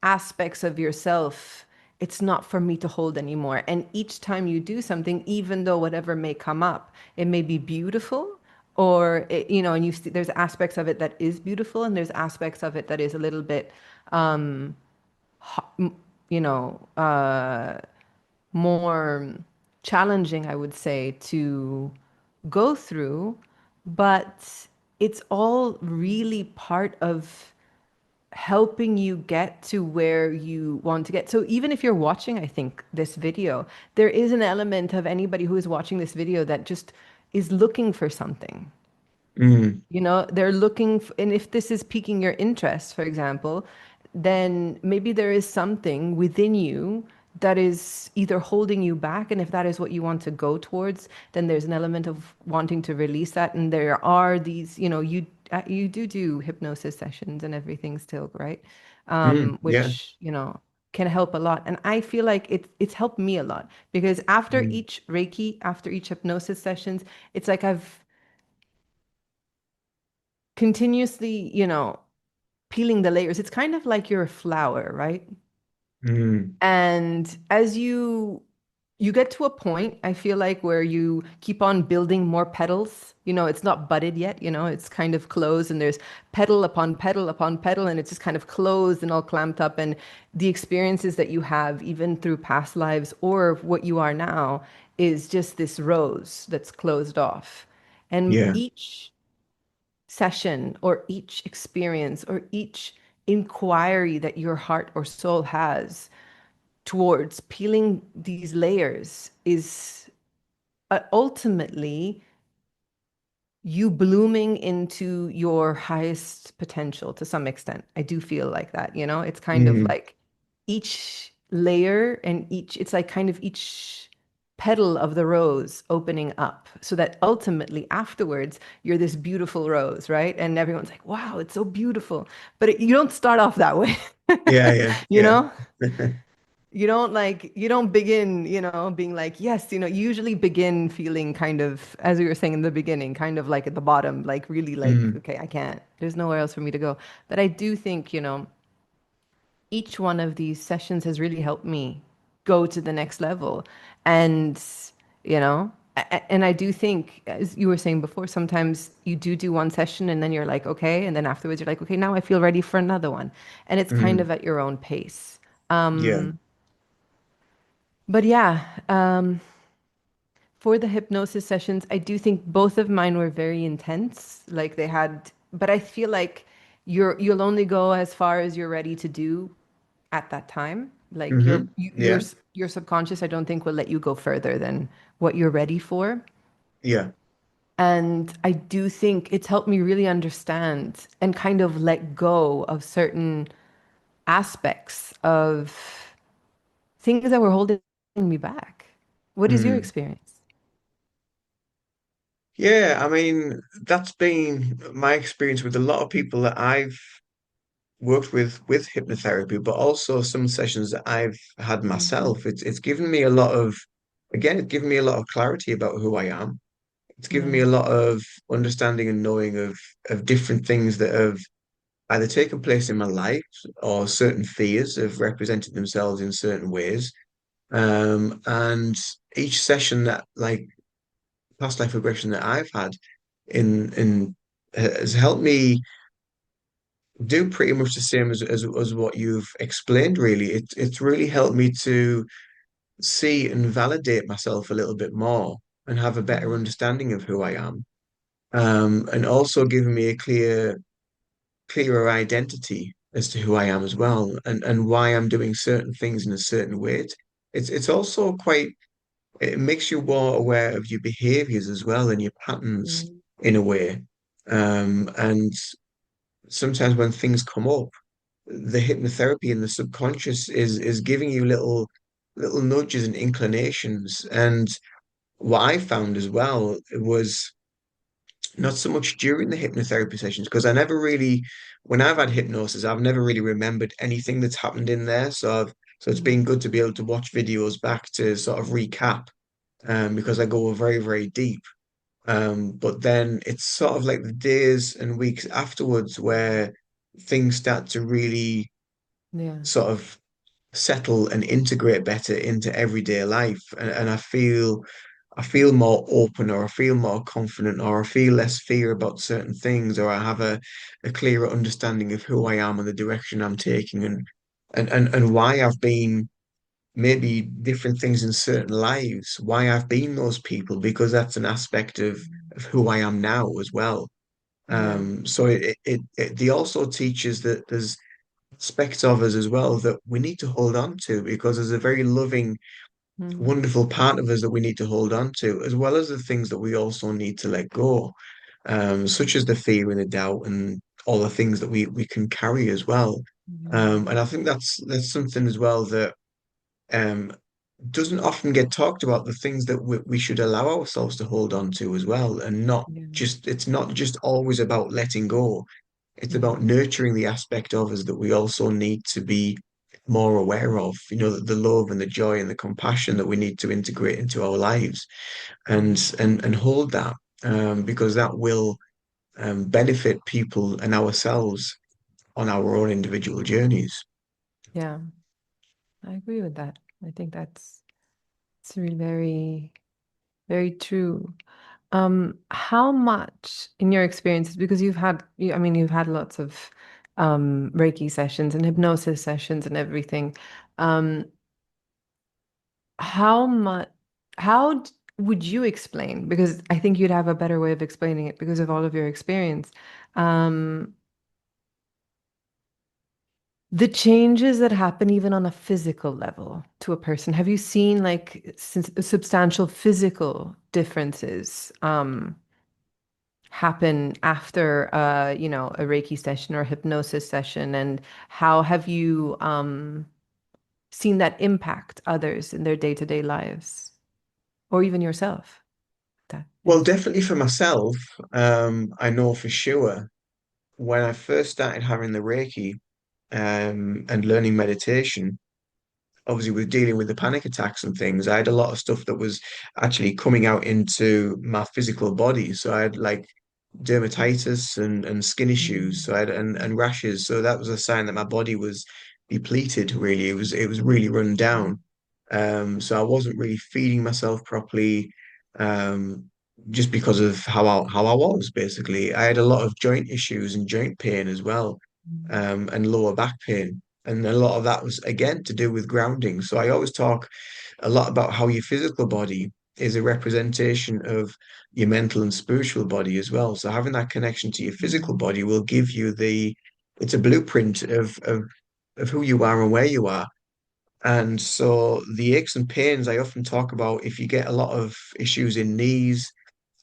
[SPEAKER 2] aspects of yourself, it's not for me to hold anymore. And each time you do something, even though whatever may come up, it may be beautiful, or and there's aspects of it that is beautiful, and there's aspects of it that is a little bit, um, ho- you know, more challenging, I would say, to go through. But it's all really part of helping you get to where you want to get. So even if you're watching, I think, this video, there is an element of anybody who is watching this video that just is looking for something.
[SPEAKER 1] mm,
[SPEAKER 2] They're and if this is piquing your interest, for example, then maybe there is something within you that is either holding you back. And if that is what you want to go towards, then there's an element of wanting to release that. And there are these, you do hypnosis sessions and everything still, right?
[SPEAKER 1] yeah.
[SPEAKER 2] Which, can help a lot. And I feel like it's helped me a lot, because after
[SPEAKER 1] Mm,
[SPEAKER 2] each Reiki, after each hypnosis sessions, it's like I've continuously, peeling the layers. It's kind of like you're a flower, right?
[SPEAKER 1] mm,
[SPEAKER 2] And as you get to a point, I feel like, where you keep on building more petals. It's not budded yet, it's kind of closed, and there's petal upon petal upon petal, and it's just kind of closed and all clamped up. And the experiences that you have, even through past lives or what you are now, is just this rose that's closed off. And
[SPEAKER 1] yeah.
[SPEAKER 2] each session, or each experience, or each inquiry that your heart or soul has towards peeling these layers is, ultimately, you blooming into your highest potential to some extent. I do feel like that, it's kind of
[SPEAKER 1] Mm,
[SPEAKER 2] like each layer, and it's like kind of each petal of the rose opening up, so that ultimately afterwards you're this beautiful rose, right? And everyone's like, wow, it's so beautiful. But you don't start off that way,
[SPEAKER 1] yeah, yeah,
[SPEAKER 2] you
[SPEAKER 1] yeah.
[SPEAKER 2] know? You don't begin, being like, yes, you usually begin feeling kind of, as we were saying in the beginning, kind of like at the bottom, like really like,
[SPEAKER 1] Mm,
[SPEAKER 2] okay, I can't, there's nowhere else for me to go. But I do think, each one of these sessions has really helped me go to the next level. And, and I do think, as you were saying before, sometimes you do one session and then you're like, okay. And then afterwards you're like, okay, now I feel ready for another one. And it's kind
[SPEAKER 1] mm,
[SPEAKER 2] of at your own pace.
[SPEAKER 1] yeah.
[SPEAKER 2] But yeah, for the hypnosis sessions, I do think both of mine were very intense. Like, but I feel like you'll only go as far as you're ready to do at that time. Like,
[SPEAKER 1] Hmm. Yeah,
[SPEAKER 2] your subconscious, I don't think, will let you go further than what you're ready for.
[SPEAKER 1] yeah.
[SPEAKER 2] And I do think it's helped me really understand and kind of let go of certain aspects of things that were holding me back. What is your
[SPEAKER 1] Mm.
[SPEAKER 2] experience?
[SPEAKER 1] Yeah, I mean, that's been my experience with a lot of people that I've worked with hypnotherapy, but also some sessions that I've had myself. It's given me a lot of, again, it's given me a lot of clarity about who I am. It's given me
[SPEAKER 2] Yeah.
[SPEAKER 1] a lot of understanding and knowing of different things that have either taken place in my life, or certain fears have represented themselves in certain ways. And each session that, like, past life regression that I've had in has helped me do pretty much the same as what you've explained, really. It's really helped me to see and validate myself a little bit more and have a better
[SPEAKER 2] Mm,
[SPEAKER 1] understanding of who I am. And also giving me a clearer identity as to who I am as well, and why I'm doing certain things in a certain way. It's also quite, it makes you more aware of your behaviors as well and your patterns
[SPEAKER 2] mm,
[SPEAKER 1] in a way. And sometimes when things come up, the hypnotherapy and the subconscious is giving you little nudges and inclinations. And what I found as well was not so much during the hypnotherapy sessions, because I never really, when I've had hypnosis, I've never really remembered anything that's happened in there. So it's been
[SPEAKER 2] mm.
[SPEAKER 1] good to be able to watch videos back to sort of recap, because I go very, very deep. But then it's sort of like the days and weeks afterwards where things start to really
[SPEAKER 2] Yeah.
[SPEAKER 1] sort of settle and integrate better into everyday life. And I feel more open, or I feel more confident, or I feel less fear about certain things, or I have a clearer understanding of who I am and the direction I'm taking, and why I've been maybe different things in certain lives, why I've been those people, because that's an aspect of who I am now as well.
[SPEAKER 2] Yeah.
[SPEAKER 1] So they also teaches that there's aspects of us as well that we need to hold on to, because there's a very loving,
[SPEAKER 2] Mm,
[SPEAKER 1] wonderful part of us that we need to hold on to, as well as the things that we also need to let go, such as the fear and the doubt and all the things that we can carry as well.
[SPEAKER 2] mm,
[SPEAKER 1] And I think that's something as well that um, doesn't often get talked about, the things that we should allow ourselves to hold on to as well, and not
[SPEAKER 2] yeah.
[SPEAKER 1] just, it's not just always about letting go. It's
[SPEAKER 2] Yeah.
[SPEAKER 1] about nurturing the aspect of us that we also need to be more aware of, the love and the joy and the compassion that we need to integrate into our lives,
[SPEAKER 2] Mm,
[SPEAKER 1] and hold that, because that will benefit people and ourselves on our own individual journeys.
[SPEAKER 2] yeah. I agree with that. I think that's it's really very, very true. How much in your experiences, because I mean, you've had lots of Reiki sessions and hypnosis sessions and everything. Um, how much, would you explain? Because I think you'd have a better way of explaining it because of all of your experience. Um, the changes that happen even on a physical level to a person. Have you seen like substantial physical differences? Happen after a Reiki session or a hypnosis session, and how have you seen that impact others in their day-to-day lives or even yourself? That
[SPEAKER 1] Well,
[SPEAKER 2] is.
[SPEAKER 1] definitely for myself, I know for sure when I first started having the Reiki, and learning meditation, obviously with dealing with the panic attacks and things, I had a lot of stuff that was actually coming out into my physical body. So I had like dermatitis and skin issues. So I
[SPEAKER 2] Mm,
[SPEAKER 1] had and rashes. So that was a sign that my body was depleted, really. It was really run
[SPEAKER 2] mm,
[SPEAKER 1] down. So I wasn't really feeding myself properly. Um, just because of how I was, basically. I had a lot of joint issues and joint pain as well,
[SPEAKER 2] mm,
[SPEAKER 1] and lower back pain. And a lot of that was again to do with grounding. So I always talk a lot about how your physical body is a representation of your mental and spiritual body as well. So having that connection to your physical
[SPEAKER 2] mm,
[SPEAKER 1] body will give you it's a blueprint of who you are and where you are. And so the aches and pains I often talk about, if you get a lot of issues in knees,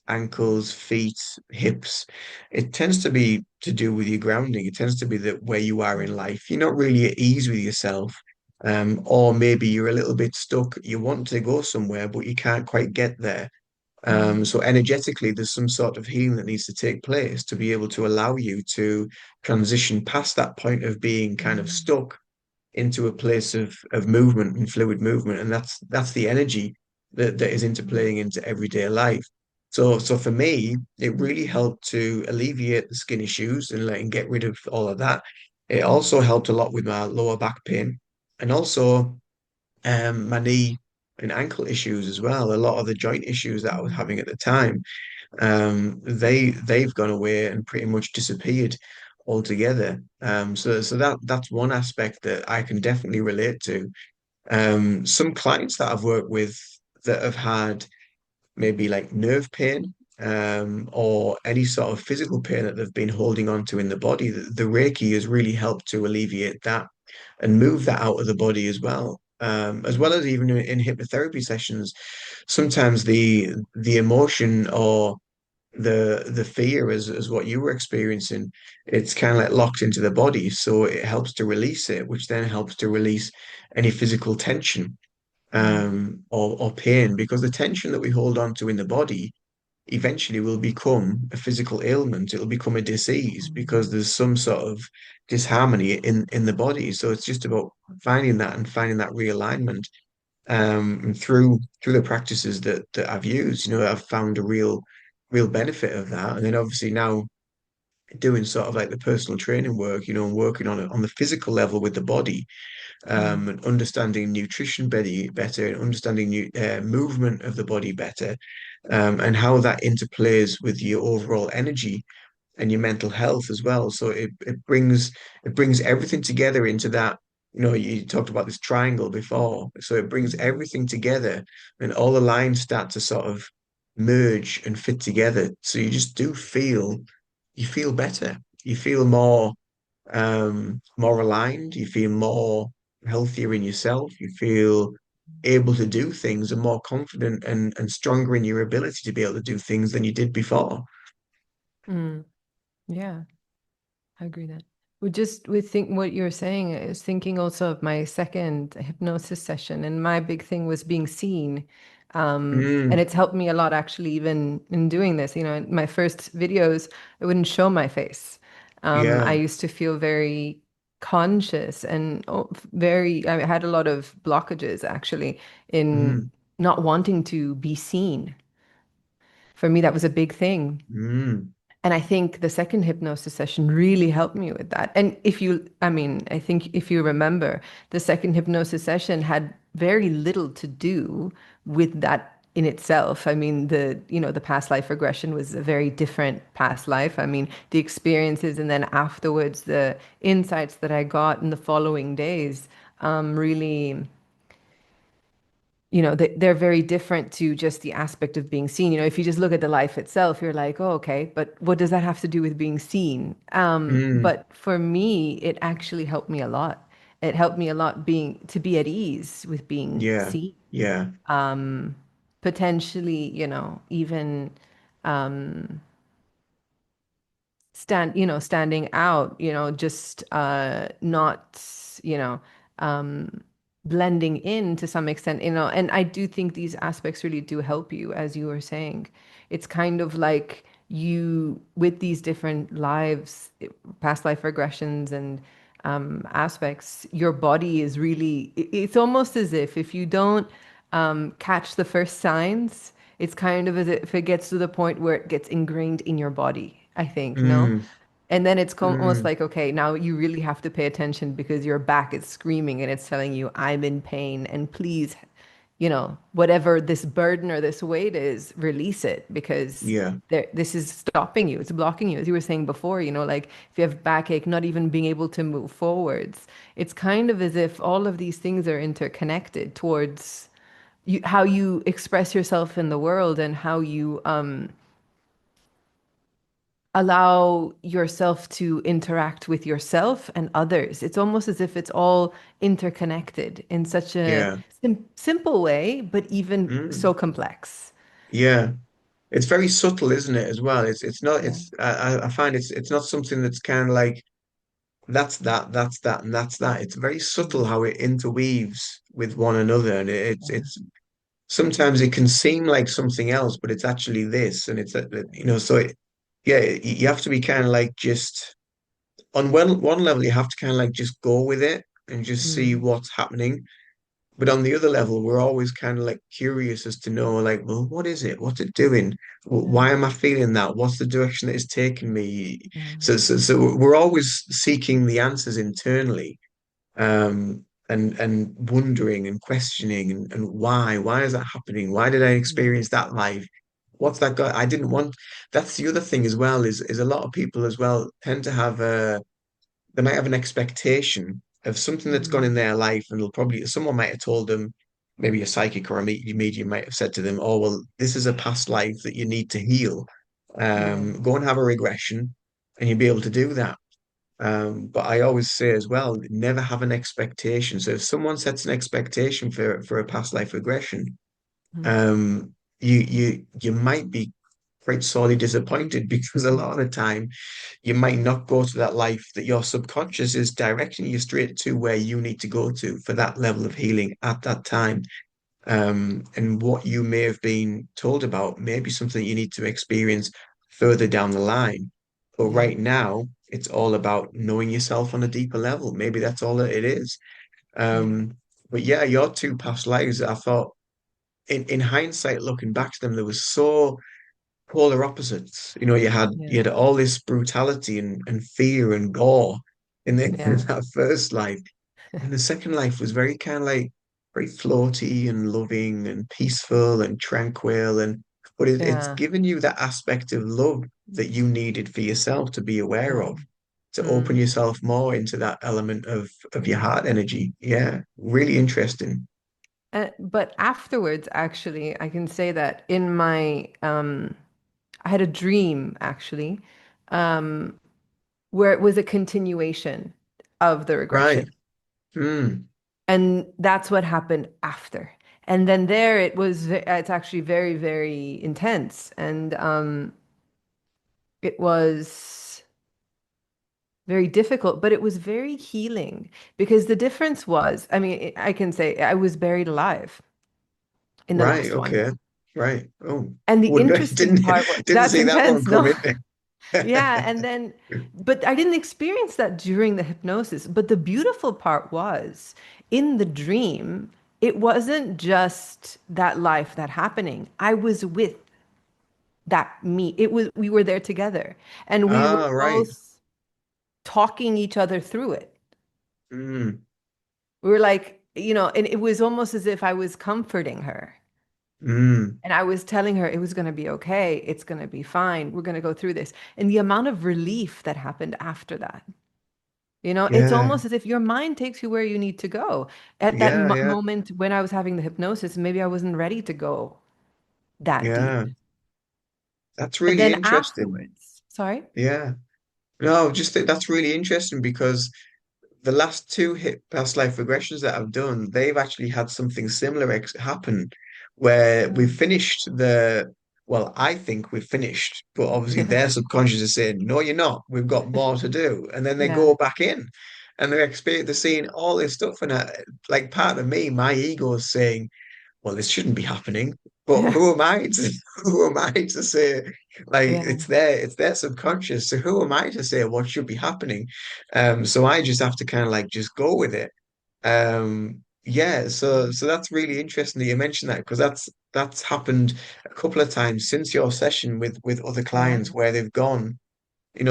[SPEAKER 1] ankles, feet, hips, it tends to be to do with your grounding. It tends to be that where you are in life, you're not really at ease with yourself. Or maybe you're a little bit stuck. You want to go somewhere, but you can't quite get there.
[SPEAKER 2] mm,
[SPEAKER 1] So energetically, there's some sort of healing that needs to take place to be able to allow you to transition past that point of being kind of
[SPEAKER 2] mm,
[SPEAKER 1] stuck into a place of movement and fluid movement, and that's the energy that is
[SPEAKER 2] mm,
[SPEAKER 1] interplaying into everyday life. So for me, it really helped to alleviate the skin issues and letting get rid of all of that. It also
[SPEAKER 2] mm,
[SPEAKER 1] helped a lot with my lower back pain, and also my knee and ankle issues as well. A lot of the joint issues that I was having
[SPEAKER 2] mm,
[SPEAKER 1] at the time, they've gone away and pretty much disappeared. altogether. So that's one aspect that I can definitely relate to. Some clients that I've worked with that have had maybe like nerve pain, or any sort of physical pain that they've been holding on to in the body, the Reiki has really helped to alleviate that and move that out of the body as well. As well as even in hypnotherapy sessions, sometimes the emotion or the fear as what you were experiencing, it's kind of like locked into the body. So it helps to release it, which then helps to release any physical tension,
[SPEAKER 2] Mm,
[SPEAKER 1] or pain, because the tension that we hold on to in the body eventually will become a physical ailment. It'll become a disease because
[SPEAKER 2] mm,
[SPEAKER 1] there's some sort of disharmony in the body. So it's just about finding that and finding that realignment. And through the practices that I've used, I've found a real benefit of that. And then obviously now doing sort of like the personal training work, and working on the physical level with the body,
[SPEAKER 2] mm,
[SPEAKER 1] and understanding nutrition better, and understanding movement of the body better, and how that interplays with your overall energy and your mental health as well. So it brings everything together into that. You talked about this triangle before, so it brings
[SPEAKER 2] mm,
[SPEAKER 1] everything together, and all the lines start to sort of merge and fit together. So you just do you feel better. You feel more aligned. You feel more healthier in yourself. You feel able to do things and more confident and stronger in your ability to be able to do things than you did before.
[SPEAKER 2] mm. Yeah. I agree that. We just we think what you're saying is thinking also of my second hypnosis session, and my big thing was being seen. And
[SPEAKER 1] Mm,
[SPEAKER 2] it's helped me a lot actually, even in doing this. In my first videos, I wouldn't show my face. I
[SPEAKER 1] yeah.
[SPEAKER 2] used to feel very conscious and very, I had a lot of blockages actually in
[SPEAKER 1] Mm,
[SPEAKER 2] not wanting to be seen. For me, that was a big thing.
[SPEAKER 1] mm,
[SPEAKER 2] And I think the second hypnosis session really helped me with that. And I think if you remember, the second hypnosis session had very little to do with that in itself. I mean, the past life regression was a very different past life. I mean, the experiences and then afterwards, the insights that I got in the following days, really they're very different to just the aspect of being seen. If you just look at the life itself, you're like, oh, okay, but what does that have to do with being seen?
[SPEAKER 1] mm,
[SPEAKER 2] But for me, it actually helped me a lot. It helped me a lot to be at ease with being
[SPEAKER 1] yeah.
[SPEAKER 2] seen.
[SPEAKER 1] Yeah.
[SPEAKER 2] Potentially, even standing out, just not, you know, um, blending in to some extent, and I do think these aspects really do help you, as you were saying. It's kind of like you, with these different lives, past life regressions and aspects, your body is really, it's almost as if you don't catch the first signs, it's kind of as if it gets to the point where it gets ingrained in your body, I think, no?
[SPEAKER 1] Mm,
[SPEAKER 2] And then it's almost
[SPEAKER 1] mm,
[SPEAKER 2] like, okay, now you really have to pay attention because your back is screaming and it's telling you, I'm in pain and please, whatever this burden or this weight is, release it because
[SPEAKER 1] yeah.
[SPEAKER 2] this is stopping you. It's blocking you. As you were saying before, like if you have backache, not even being able to move forwards, it's kind of as if all of these things are interconnected towards how you express yourself in the world and how you allow yourself to interact with yourself and others. It's almost as if it's all interconnected in such a
[SPEAKER 1] Yeah.
[SPEAKER 2] simple way, but even
[SPEAKER 1] Mm,
[SPEAKER 2] so complex.
[SPEAKER 1] yeah. It's very subtle, isn't it, as well? It's not
[SPEAKER 2] Yeah.
[SPEAKER 1] it's I find it's not something that's kind of like that's that, and that's that. It's very subtle
[SPEAKER 2] Mm,
[SPEAKER 1] how it interweaves with one another, and
[SPEAKER 2] yeah.
[SPEAKER 1] it's sometimes it can seem like something else, but it's actually this, and so yeah, you have to be kind of like just on one level, you have to kind of like just go with it and just see
[SPEAKER 2] Mm,
[SPEAKER 1] what's happening. But on the other level, we're always kind of like curious as to know, like, well, what is it? What's it doing?
[SPEAKER 2] yeah.
[SPEAKER 1] Why am I feeling that? What's the direction that it's taking me?
[SPEAKER 2] Yeah.
[SPEAKER 1] So we're always seeking the answers internally, and wondering and questioning and why? Why is that happening? Why did I
[SPEAKER 2] Mm,
[SPEAKER 1] experience that life? what's that guy? I didn't want. That's the other thing as well. Is a lot of people as well tend to have a they might have an expectation of something that's gone
[SPEAKER 2] Mm,
[SPEAKER 1] in their life, and it'll probably someone might have told them, maybe a psychic or a medium might have said to them, "Oh well, this is a past life that you need to heal.
[SPEAKER 2] yeah,
[SPEAKER 1] Go and have a regression, and you'll be able to do that." But I always say as well, never have an expectation. So if someone sets an expectation for a past life regression,
[SPEAKER 2] mm,
[SPEAKER 1] um, you might be quite sorely disappointed because a lot of the time you might not go to that life that your subconscious is directing you straight to where you need to go to for that level of healing at that time. And what you may have been told about may be something you need to experience further down the line. But
[SPEAKER 2] yeah,
[SPEAKER 1] right now, it's all about knowing yourself on a deeper level. Maybe that's all that it is.
[SPEAKER 2] yeah,
[SPEAKER 1] But yeah, your two past lives, I thought in hindsight, looking back to them, there was so polar opposites. You
[SPEAKER 2] yeah,
[SPEAKER 1] had all this brutality and fear and gore in
[SPEAKER 2] yeah,
[SPEAKER 1] that first life, and the second life was very kind of like very floaty and loving and peaceful and tranquil, and but it's
[SPEAKER 2] yeah,
[SPEAKER 1] given you that aspect of love that you needed for yourself to be aware
[SPEAKER 2] yeah.
[SPEAKER 1] of, to open
[SPEAKER 2] Mm.
[SPEAKER 1] yourself more into that element of your heart energy. Yeah, really interesting.
[SPEAKER 2] But afterwards, actually, I can say that in my I had a dream actually, um, where it was a continuation of the
[SPEAKER 1] Right.
[SPEAKER 2] regression.
[SPEAKER 1] Mm.
[SPEAKER 2] And that's what happened after. And then there it was, it's actually very, very intense. And it was very difficult, but it was very healing because the difference was, I mean, I can say I was buried alive in the
[SPEAKER 1] Right.
[SPEAKER 2] last one.
[SPEAKER 1] Okay. Right. Oh,
[SPEAKER 2] And the
[SPEAKER 1] wouldn't
[SPEAKER 2] interesting
[SPEAKER 1] didn't
[SPEAKER 2] part was
[SPEAKER 1] didn't
[SPEAKER 2] that's
[SPEAKER 1] see that one
[SPEAKER 2] intense, no?
[SPEAKER 1] coming.
[SPEAKER 2] Yeah, and then, but I didn't experience that during the hypnosis. But the beautiful part was in the dream, it wasn't just that life that happening. I was with that me. It was, we were there together and we were
[SPEAKER 1] Ah, right.
[SPEAKER 2] both talking each other through it.
[SPEAKER 1] Mm,
[SPEAKER 2] We were like, and it was almost as if I was comforting her.
[SPEAKER 1] mm.
[SPEAKER 2] And I was telling her it was going to be okay. It's going to be fine. We're going to go through this. And the amount of relief that happened after that. It's
[SPEAKER 1] Yeah.
[SPEAKER 2] almost as if your mind takes you where you need to go. At that
[SPEAKER 1] Yeah. Yeah.
[SPEAKER 2] moment when I was having the hypnosis, maybe I wasn't ready to go that deep.
[SPEAKER 1] Yeah. That's
[SPEAKER 2] But
[SPEAKER 1] really
[SPEAKER 2] then
[SPEAKER 1] interesting.
[SPEAKER 2] afterwards, sorry?
[SPEAKER 1] Yeah. No, just that's really interesting because the last two hit past life regressions that I've done, they've actually had something similar happen where we've
[SPEAKER 2] Mm.
[SPEAKER 1] finished well, I think we've finished, but obviously
[SPEAKER 2] Yeah.
[SPEAKER 1] their subconscious is saying, no, you're not. We've got more to do. And then they
[SPEAKER 2] Yeah.
[SPEAKER 1] go back in and they're seeing all this stuff. And like part of me, my ego is saying, well, this shouldn't be happening. But
[SPEAKER 2] Yeah.
[SPEAKER 1] who am I to who am I to say like
[SPEAKER 2] Yeah.
[SPEAKER 1] it's their subconscious. So who am I to say what should be happening? So I just have to kind of like just go with it. Yeah, so that's really interesting that you mentioned that because that's happened a couple of times since your session with other
[SPEAKER 2] Yeah.
[SPEAKER 1] clients where they've gone,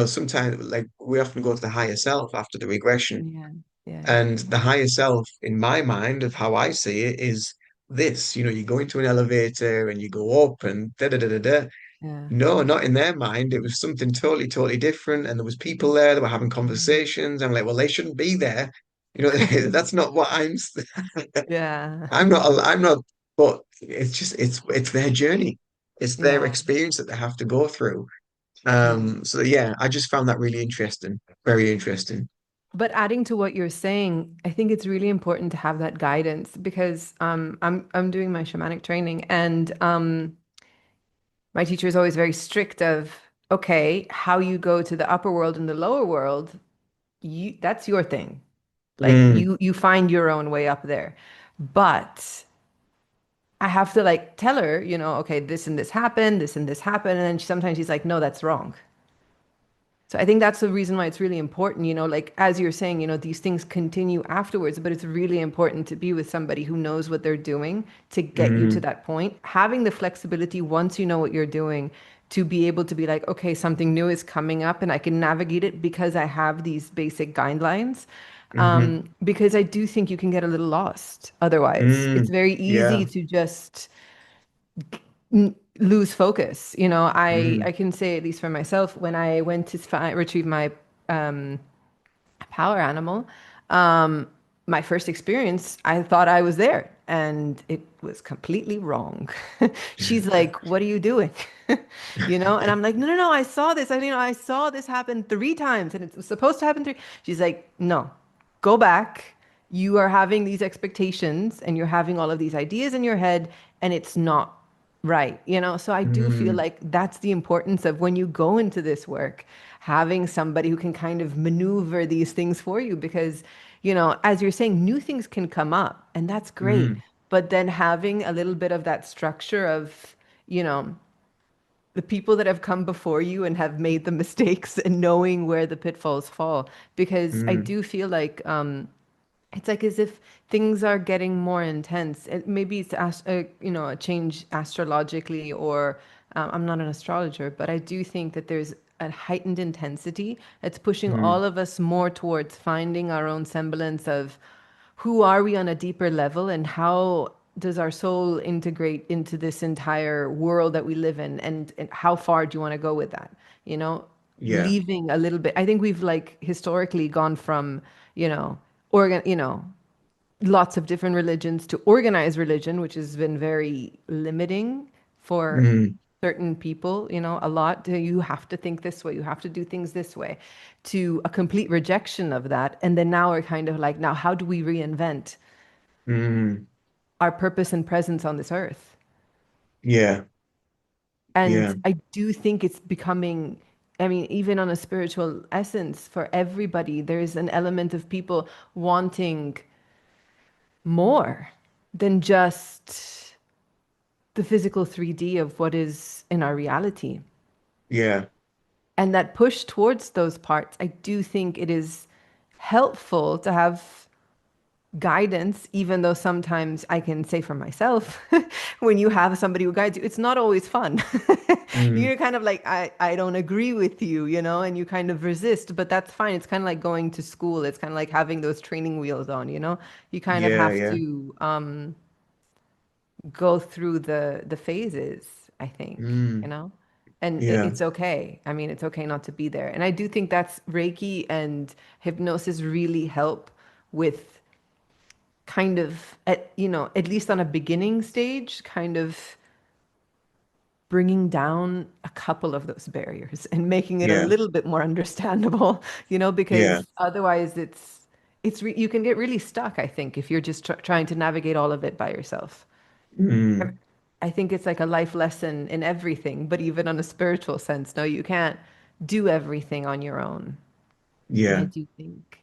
[SPEAKER 1] sometimes like we often go to the higher self after the regression.
[SPEAKER 2] Yeah. Yeah.
[SPEAKER 1] And the higher self, in my mind, of how I see it, is this. You go into an elevator and you go up and da da da da da.
[SPEAKER 2] Yeah.
[SPEAKER 1] No, not in their mind. It was something totally, totally different. And there was people there that were having
[SPEAKER 2] Mm.
[SPEAKER 1] conversations. I'm like, well, they shouldn't be there. That's not what
[SPEAKER 2] Yeah.
[SPEAKER 1] I'm not, but it's their journey. It's their
[SPEAKER 2] Yeah.
[SPEAKER 1] experience that they have to go through.
[SPEAKER 2] Yeah.
[SPEAKER 1] So yeah, I just found that really interesting. Very interesting.
[SPEAKER 2] But adding to what you're saying, I think it's really important to have that guidance because I'm doing my shamanic training and my teacher is always very strict of, okay, how you go to the upper world and the lower world, that's your thing. Like
[SPEAKER 1] Mm,
[SPEAKER 2] you find your own way up there. But I have to like tell her, okay, this and this happened, this and this happened, and then sometimes she's like, no, that's wrong. So I think that's the reason why it's really important, like as you're saying, these things continue afterwards, but it's really important to be with somebody who knows what they're doing to get you to
[SPEAKER 1] mm,
[SPEAKER 2] that point. Having the flexibility once you know what you're doing to be able to be like, okay, something new is coming up and I can navigate it because I have these basic guidelines.
[SPEAKER 1] hmm
[SPEAKER 2] Because I do think you can get a little lost otherwise. It's
[SPEAKER 1] mm,
[SPEAKER 2] very easy
[SPEAKER 1] yeah.
[SPEAKER 2] to just lose focus. I
[SPEAKER 1] Mm,
[SPEAKER 2] can say, at least for myself, when I went to retrieve my um, power animal, um, my first experience, I thought I was there, and it was completely wrong. She's like, "What are you doing?" And I'm like, "No, no, no! I saw this. I saw this happen 3 times, and it was supposed to happen three." She's like, "No, go back. You are having these expectations, and you're having all of these ideas in your head, and it's not right, so I do feel
[SPEAKER 1] mm,
[SPEAKER 2] like that's the importance of when you go into this work, having somebody who can kind of maneuver these things for you because, as you're saying, new things can come up and that's great.
[SPEAKER 1] mm,
[SPEAKER 2] But then having a little bit of that structure of, you know, the people that have come before you and have made the mistakes and knowing where the pitfalls fall. Because I
[SPEAKER 1] mm,
[SPEAKER 2] do feel like it's like as if things are getting more intense. Maybe it's a change astrologically, or I'm not an astrologer, but I do think that there's a heightened intensity that's pushing
[SPEAKER 1] mm.
[SPEAKER 2] all of us more towards finding our own semblance of who are we on a deeper level and how does our soul integrate into this entire world that we live in, and how far do you want to go with that? You know,
[SPEAKER 1] Yeah.
[SPEAKER 2] leaving a little bit. I think we've like historically gone from, you know, organ, lots of different religions to organized religion, which has been very limiting for
[SPEAKER 1] Mm,
[SPEAKER 2] certain people, a lot. You have to think this way, you have to do things this way, to a complete rejection of that. And then now we're kind of like, now, how do we reinvent
[SPEAKER 1] mm.
[SPEAKER 2] our purpose and presence on this earth?
[SPEAKER 1] Yeah. Yeah.
[SPEAKER 2] And I do think it's becoming, I mean, even on a spiritual essence, for everybody, there's an element of people wanting more than just the physical 3D of what is in our reality.
[SPEAKER 1] Yeah.
[SPEAKER 2] And that push towards those parts, I do think it is helpful to have guidance, even though sometimes I can say for myself, when you have somebody who guides you, it's not always fun.
[SPEAKER 1] Mm.
[SPEAKER 2] You're kind of like, I don't agree with you, and you kind of resist, but that's fine. It's kind of like going to school. It's kind of like having those training wheels on, You kind of
[SPEAKER 1] Yeah.
[SPEAKER 2] have
[SPEAKER 1] Yeah.
[SPEAKER 2] to go through the phases, I think,
[SPEAKER 1] Mm.
[SPEAKER 2] and
[SPEAKER 1] Yeah.
[SPEAKER 2] it's okay. I mean, it's okay not to be there. And I do think that's Reiki and hypnosis really help with kind of at least on a beginning stage, kind of bringing down a couple of those barriers and making it a
[SPEAKER 1] Yeah.
[SPEAKER 2] little bit more understandable,
[SPEAKER 1] Yeah.
[SPEAKER 2] because otherwise you can get really stuck, I think, if you're just trying to navigate all of it by yourself.
[SPEAKER 1] Mm.
[SPEAKER 2] I think it's like a life lesson in everything, but even on a spiritual sense, no, you can't do everything on your own. And I
[SPEAKER 1] Yeah.
[SPEAKER 2] do think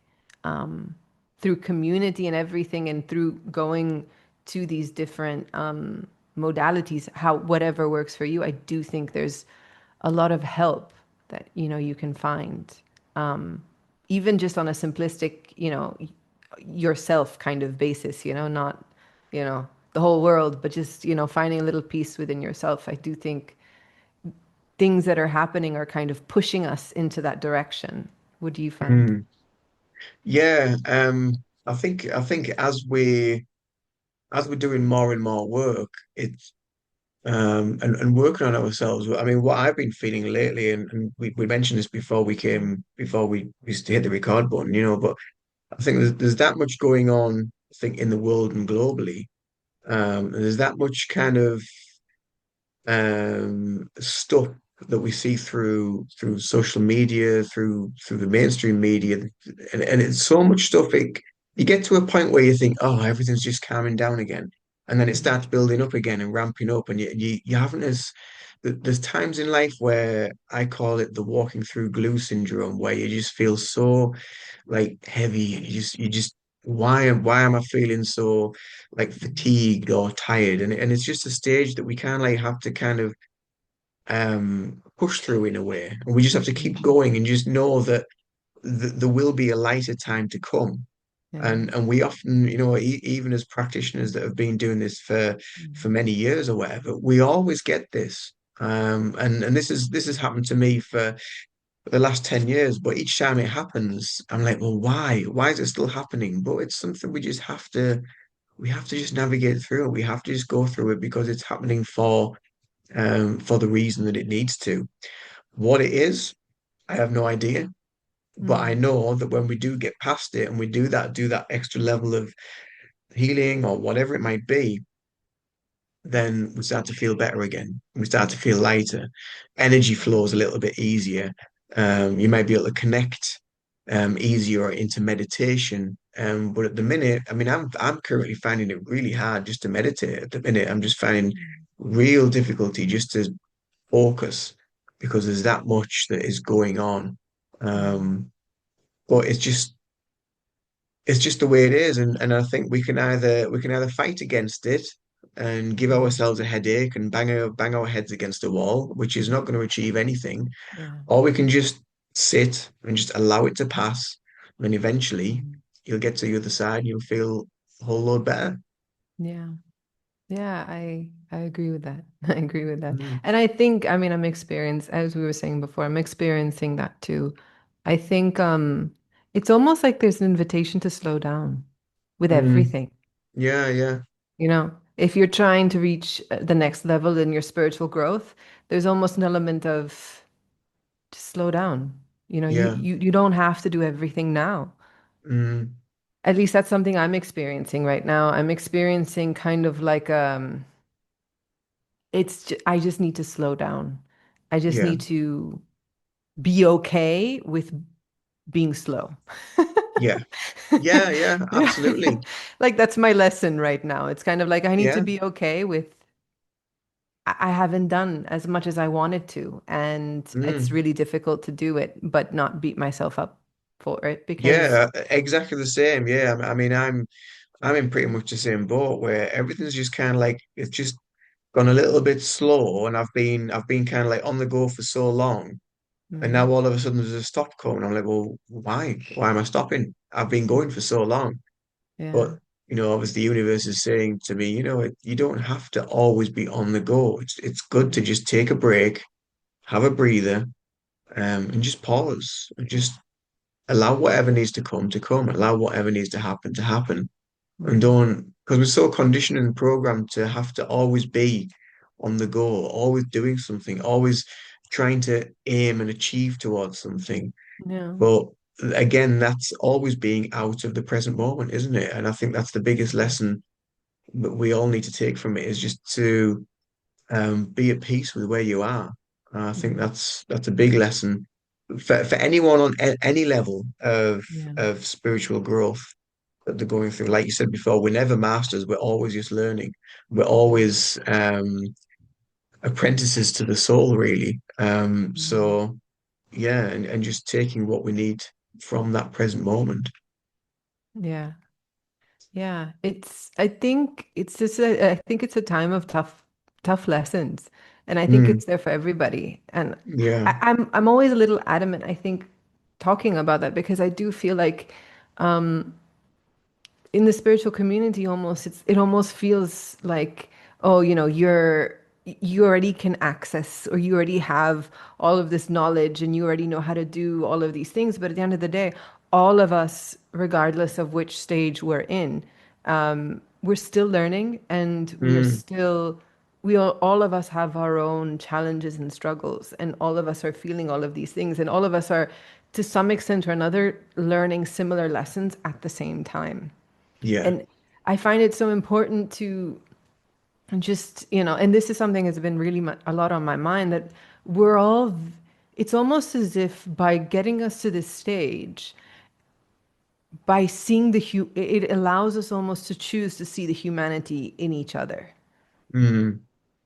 [SPEAKER 2] through community and everything, and through going to these different modalities, how whatever works for you, I do think there's a lot of help that you can find, even just on a simplistic, yourself kind of basis, not the whole world, but just finding a little peace within yourself. I do think things that are happening are kind of pushing us into that direction. What do you find?
[SPEAKER 1] Mm. Yeah. I think as we're doing more and more work, it's and working on ourselves. I mean, what I've been feeling lately, and we mentioned this before we hit the record button, but I think there's that much going on, I think, in the world and globally. And there's that much kind of stuff that we see through social media, through the mainstream media, and it's so much stuff. You get to a point where you think, oh, everything's just calming down again, and then it
[SPEAKER 2] Mhm.
[SPEAKER 1] starts building up again and ramping up, and you haven't as there's times in life where I call it the walking through glue syndrome, where you just feel so like heavy. You just why am I feeling so like fatigued or tired? And it's just a stage that we kind of like have to kind of push through in a way. And we just have to keep
[SPEAKER 2] Mhm.
[SPEAKER 1] going and just know that there will be a lighter time to come.
[SPEAKER 2] Yeah.
[SPEAKER 1] And we often, even as practitioners that have been doing this for
[SPEAKER 2] Mhm.
[SPEAKER 1] many years or whatever, we always get this. And this has happened to me for the last 10 years, but each time it happens, I'm like, well, why? Why is it still happening? But it's something we have to just navigate through. We have to just go through it because it's happening for for the reason that it needs to. What it is, I have no idea. But I
[SPEAKER 2] Mm,
[SPEAKER 1] know that when we do get past it and we do that extra level of healing or whatever it might be, then we start to feel better again. We start to feel lighter. Energy flows a little bit easier. You might be able to connect easier into meditation. But at the minute, I mean, I'm currently finding it really hard just to meditate. At the minute, I'm just finding real difficulty just to focus because there's that much that is going on.
[SPEAKER 2] yeah.
[SPEAKER 1] Um, but it's just the way it is, and I think we can either fight against it and give
[SPEAKER 2] Mm,
[SPEAKER 1] ourselves a headache and bang our heads against a wall, which is not going to achieve anything,
[SPEAKER 2] yeah.
[SPEAKER 1] or we can just sit and just allow it to pass, and eventually
[SPEAKER 2] Mm,
[SPEAKER 1] you'll get to the other side and you'll feel a whole lot better.
[SPEAKER 2] yeah. Yeah, I agree with that. I agree with that.
[SPEAKER 1] Mm,
[SPEAKER 2] And I think, I mean, I'm experienced, as we were saying before, I'm experiencing that too. I think it's almost like there's an invitation to slow down with
[SPEAKER 1] mm,
[SPEAKER 2] everything.
[SPEAKER 1] yeah, yeah,
[SPEAKER 2] You know, if you're trying to reach the next level in your spiritual growth, there's almost an element of just slow down. You know,
[SPEAKER 1] yeah,
[SPEAKER 2] you don't have to do everything now.
[SPEAKER 1] mm,
[SPEAKER 2] At least that's something I'm experiencing right now. I'm experiencing kind of like I just need to slow down. I just
[SPEAKER 1] yeah,
[SPEAKER 2] need to be okay with being slow.
[SPEAKER 1] yeah, yeah, yeah,
[SPEAKER 2] Yeah.
[SPEAKER 1] absolutely,
[SPEAKER 2] Like that's my lesson right now. It's kind of like I need to
[SPEAKER 1] yeah,
[SPEAKER 2] be okay with I haven't done as much as I wanted to, and it's
[SPEAKER 1] mm.
[SPEAKER 2] really difficult to do it, but not beat myself up for it because
[SPEAKER 1] Yeah, exactly the same. Yeah, I mean, I'm in pretty much the same boat where everything's just kind of like it's just gone a little bit slow, and I've been kind of like on the go for so long, and now
[SPEAKER 2] mm,
[SPEAKER 1] all of a sudden there's a stop coming. I'm like, well, why? Why am I stopping? I've been going for so long,
[SPEAKER 2] yeah,
[SPEAKER 1] but obviously the universe is saying to me, you don't have to always be on the go. It's good to just take a break, have a breather, and just pause and just allow whatever needs to come, allow whatever needs to happen. And
[SPEAKER 2] mm,
[SPEAKER 1] don't, because we're so conditioned and programmed to have to always be on the go, always doing something, always trying to aim and achieve towards something.
[SPEAKER 2] yeah,
[SPEAKER 1] But again, that's always being out of the present moment, isn't it? And I think that's the biggest lesson that we all need to take from it is just to be at peace with where you are. I think
[SPEAKER 2] mm,
[SPEAKER 1] that's a big lesson for anyone on any level
[SPEAKER 2] yeah,
[SPEAKER 1] of spiritual growth that they're going through. Like you said before, we're never masters. We're always just learning. We're always apprentices to the soul, really.
[SPEAKER 2] mm,
[SPEAKER 1] So yeah, and just taking what we need from that present moment.
[SPEAKER 2] yeah. Yeah, I think it's just I think it's a time of tough lessons. And I think
[SPEAKER 1] Mm,
[SPEAKER 2] it's there for everybody. And
[SPEAKER 1] yeah.
[SPEAKER 2] I'm always a little adamant, I think, talking about that because I do feel like in the spiritual community almost it almost feels like oh you already can access or you already have all of this knowledge and you already know how to do all of these things, but at the end of the day all of us regardless of which stage we're in, we're still learning and
[SPEAKER 1] Mm,
[SPEAKER 2] all of us have our own challenges and struggles and all of us are feeling all of these things and all of us are to some extent or another learning similar lessons at the same time.
[SPEAKER 1] yeah.
[SPEAKER 2] And I find it so important to just, and this is something that's been really a lot on my mind that we're all, it's almost as if by getting us to this stage, by seeing it allows us almost to choose to see the humanity in each other.
[SPEAKER 1] Mm,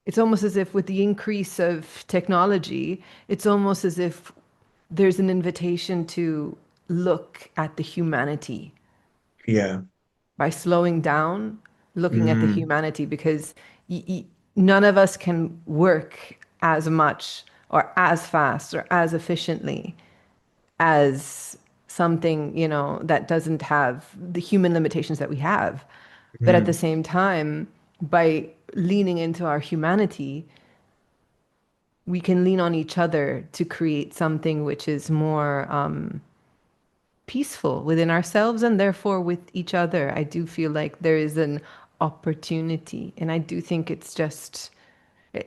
[SPEAKER 2] It's almost as if with the increase of technology, it's almost as if there's an invitation to look at the humanity
[SPEAKER 1] yeah.
[SPEAKER 2] by slowing down, looking at the
[SPEAKER 1] Mm,
[SPEAKER 2] humanity, because none of us can work as much or as fast or as efficiently as something, that doesn't have the human limitations that we have. But at the
[SPEAKER 1] mm,
[SPEAKER 2] same time, by leaning into our humanity, we can lean on each other to create something which is more peaceful within ourselves and therefore with each other. I do feel like there is an opportunity, and I do think it's just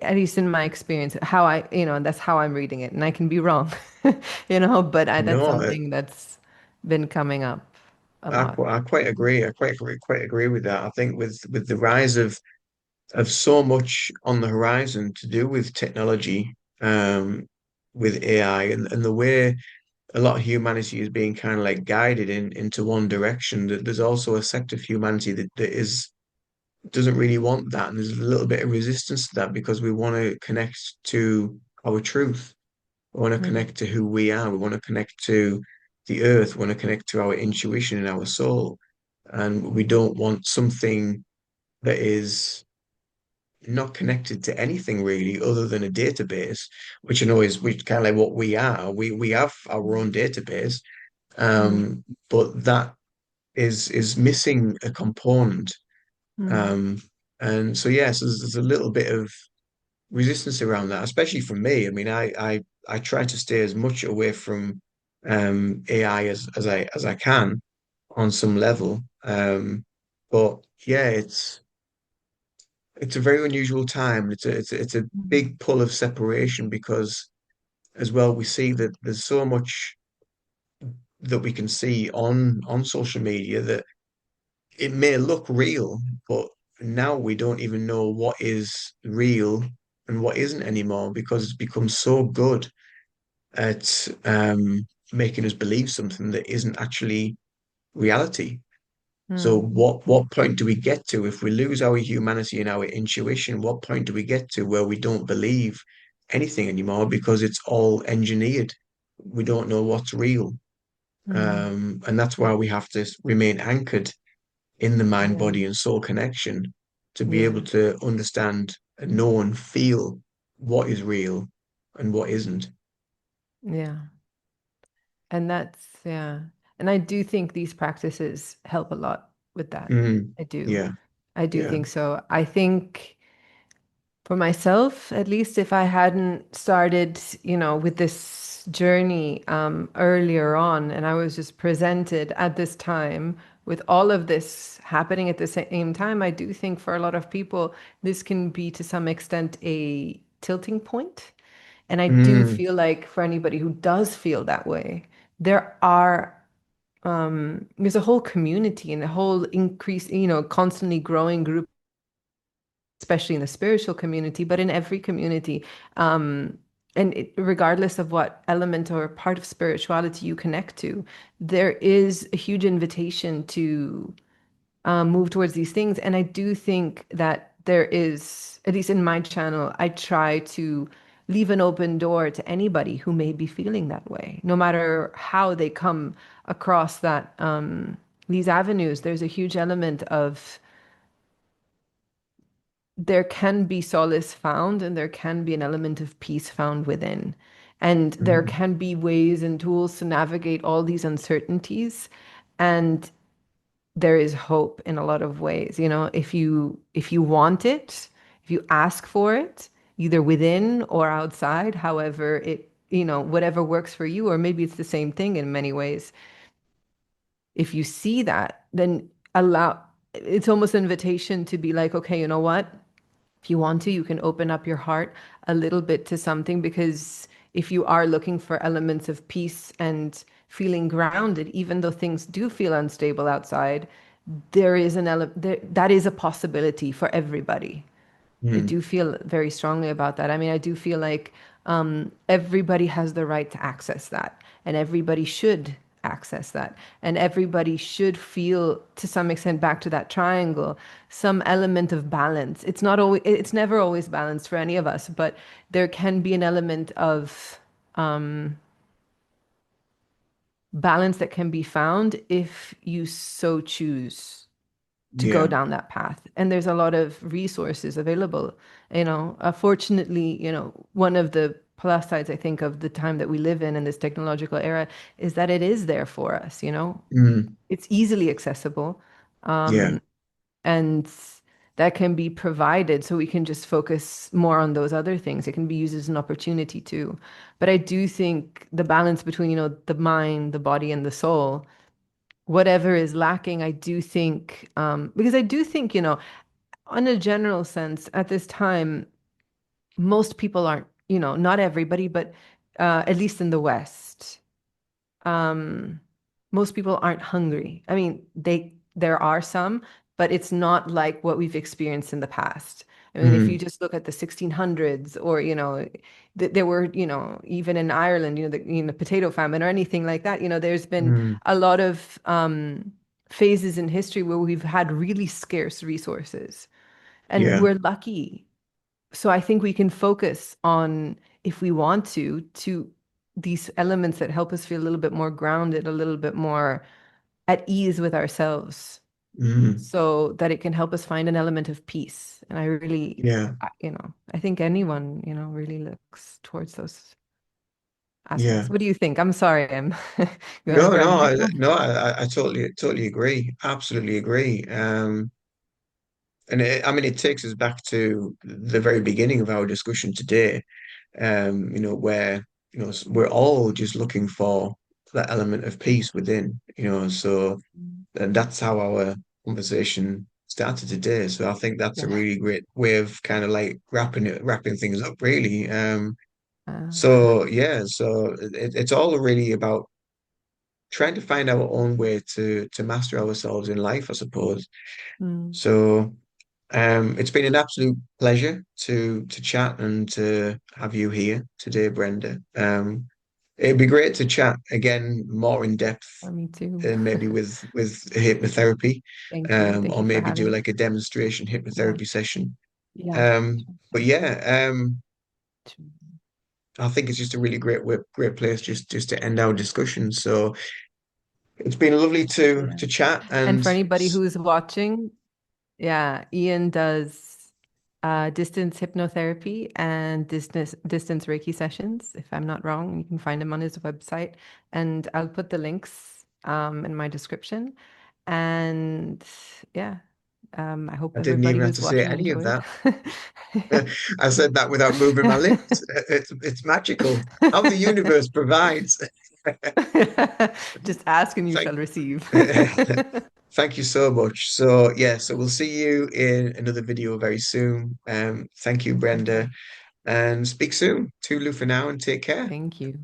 [SPEAKER 2] At least in my experience, how I, that's how I'm reading it, and I can be wrong, but that's
[SPEAKER 1] No,
[SPEAKER 2] something that's been coming up a lot.
[SPEAKER 1] I quite agree. Quite agree with that. I think with the rise of so much on the horizon to do with technology, with AI and the way a lot of humanity is being kind of like guided into one direction, that there's also a sect of humanity that is doesn't really want that. And there's a little bit of resistance to that because we want to connect to our truth. We want to
[SPEAKER 2] Mm,
[SPEAKER 1] connect to who we are. We want to connect to the earth. We want to connect to our intuition and our soul. And we don't want something that is not connected to anything really other than a database, which I know is which kind of like what we are. We have our own database,
[SPEAKER 2] mm,
[SPEAKER 1] but that is missing a component.
[SPEAKER 2] mm,
[SPEAKER 1] Um, and so yes, there's a little bit of resistance around that, especially from me. I mean, I try to stay as much away from AI as I can on some level. But yeah, it's a very unusual time. It's a
[SPEAKER 2] mm,
[SPEAKER 1] big pull of separation because as well we see that there's so much that we can see on social media that it may look real, but now we don't even know what is real and what isn't anymore because it's become so good at making us believe something that isn't actually reality. So
[SPEAKER 2] mm.
[SPEAKER 1] what point do we get to if we lose our humanity and our intuition? What point do we get to where we don't believe anything anymore because it's all engineered? We don't know what's real.
[SPEAKER 2] Mm.
[SPEAKER 1] And that's why we have to remain anchored in the mind,
[SPEAKER 2] Yeah,
[SPEAKER 1] body, and soul connection to be able
[SPEAKER 2] yeah,
[SPEAKER 1] to understand and know and feel what is real and what isn't.
[SPEAKER 2] yeah. And that's, yeah. And I do think these practices help a lot with that.
[SPEAKER 1] Mm,
[SPEAKER 2] I do.
[SPEAKER 1] yeah,
[SPEAKER 2] I do
[SPEAKER 1] yeah.
[SPEAKER 2] think so. I think for myself, at least if I hadn't started, with this journey earlier on, and I was just presented at this time with all of this happening at the same time, I do think for a lot of people, this can be to some extent a tilting point. And I do
[SPEAKER 1] Mm,
[SPEAKER 2] feel like for anybody who does feel that way, there are there's a whole community and a whole increase, constantly growing group, especially in the spiritual community, but in every community. Um, regardless of what element or part of spirituality you connect to, there is a huge invitation to move towards these things. And I do think that there is, at least in my channel, I try to leave an open door to anybody who may be feeling that way, no matter how they come across that these avenues. There's a huge element of there can be solace found and there can be an element of peace found within. And there
[SPEAKER 1] mm,
[SPEAKER 2] can be ways and tools to navigate all these uncertainties. And there is hope in a lot of ways. If you want it, if you ask for it, either within or outside, however whatever works for you, or maybe it's the same thing in many ways. If you see that, then it's almost an invitation to be like, okay, you know what? If you want to, you can open up your heart a little bit to something, because if you are looking for elements of peace and feeling grounded, even though things do feel unstable outside, there is that is a possibility for everybody. I
[SPEAKER 1] mm,
[SPEAKER 2] do feel very strongly about that. I mean, I do feel like everybody has the right to access that, and everybody should access that, and everybody should feel, to some extent, back to that triangle, some element of balance. It's never always balanced for any of us, but there can be an element of balance that can be found if you so choose to go
[SPEAKER 1] yeah.
[SPEAKER 2] down that path. And there's a lot of resources available. Fortunately, one of the plus sides, I think, of the time that we live in this technological era, is that it is there for us.
[SPEAKER 1] Mm,
[SPEAKER 2] It's easily accessible,
[SPEAKER 1] yeah.
[SPEAKER 2] and that can be provided so we can just focus more on those other things. It can be used as an opportunity too. But I do think the balance between, the mind, the body, and the soul, whatever is lacking, I do think, because I do think, on a general sense, at this time, most people aren't, not everybody, but at least in the West, um, most people aren't hungry. I mean, there are some, but it's not like what we've experienced in the past. I mean, if you
[SPEAKER 1] Mm,
[SPEAKER 2] just look at the 1600s, or there were, even in Ireland, the potato famine or anything like that. There's been
[SPEAKER 1] mm,
[SPEAKER 2] a lot of phases in history where we've had really scarce resources, and
[SPEAKER 1] yeah.
[SPEAKER 2] we're lucky. So I think we can focus on, if we want to these elements that help us feel a little bit more grounded, a little bit more at ease with ourselves,
[SPEAKER 1] Mm,
[SPEAKER 2] so that it can help us find an element of peace. And I really,
[SPEAKER 1] yeah.
[SPEAKER 2] I think anyone, really looks towards those
[SPEAKER 1] Yeah.
[SPEAKER 2] aspects. What do you think? I'm sorry, I'm you want to
[SPEAKER 1] No,
[SPEAKER 2] grab
[SPEAKER 1] no,
[SPEAKER 2] a
[SPEAKER 1] I,
[SPEAKER 2] microphone?
[SPEAKER 1] no, I totally agree. Absolutely agree. And I mean, it takes us back to the very beginning of our discussion today, where, we're all just looking for that element of peace within, so, and that's how our conversation started today. So I think that's a
[SPEAKER 2] Yeah.
[SPEAKER 1] really great way of kind of like wrapping things up, really.
[SPEAKER 2] Uh,
[SPEAKER 1] So yeah, so it's all really about trying to find our own way to master ourselves in life, I suppose.
[SPEAKER 2] mm,
[SPEAKER 1] So it's been an absolute pleasure to chat and to have you here today, Brenda. It'd be great to chat again more in depth,
[SPEAKER 2] for me too.
[SPEAKER 1] maybe with hypnotherapy,
[SPEAKER 2] Thank you. Thank
[SPEAKER 1] or
[SPEAKER 2] you for
[SPEAKER 1] maybe do
[SPEAKER 2] having me.
[SPEAKER 1] like a demonstration
[SPEAKER 2] Yeah.
[SPEAKER 1] hypnotherapy session.
[SPEAKER 2] Yeah.
[SPEAKER 1] But yeah, I think it's just a really great place just to end our discussion. So it's been lovely
[SPEAKER 2] Yeah.
[SPEAKER 1] to chat
[SPEAKER 2] And
[SPEAKER 1] and
[SPEAKER 2] for anybody who's watching, yeah, Ian does distance hypnotherapy and distance Reiki sessions. If I'm not wrong, you can find him on his website, and I'll put the links in my description. And yeah, I hope
[SPEAKER 1] I didn't even
[SPEAKER 2] everybody
[SPEAKER 1] have
[SPEAKER 2] who's
[SPEAKER 1] to say
[SPEAKER 2] watching
[SPEAKER 1] any of
[SPEAKER 2] enjoyed.
[SPEAKER 1] that. I said that without moving my lips. It's magical how the universe provides.
[SPEAKER 2] Just ask and you
[SPEAKER 1] Thank,
[SPEAKER 2] shall receive.
[SPEAKER 1] thank you so much. So yeah, so we'll see you in another video very soon. Thank you,
[SPEAKER 2] Thank you.
[SPEAKER 1] Brenda, and speak soon. Toodaloo for now and take care.
[SPEAKER 2] Thank you.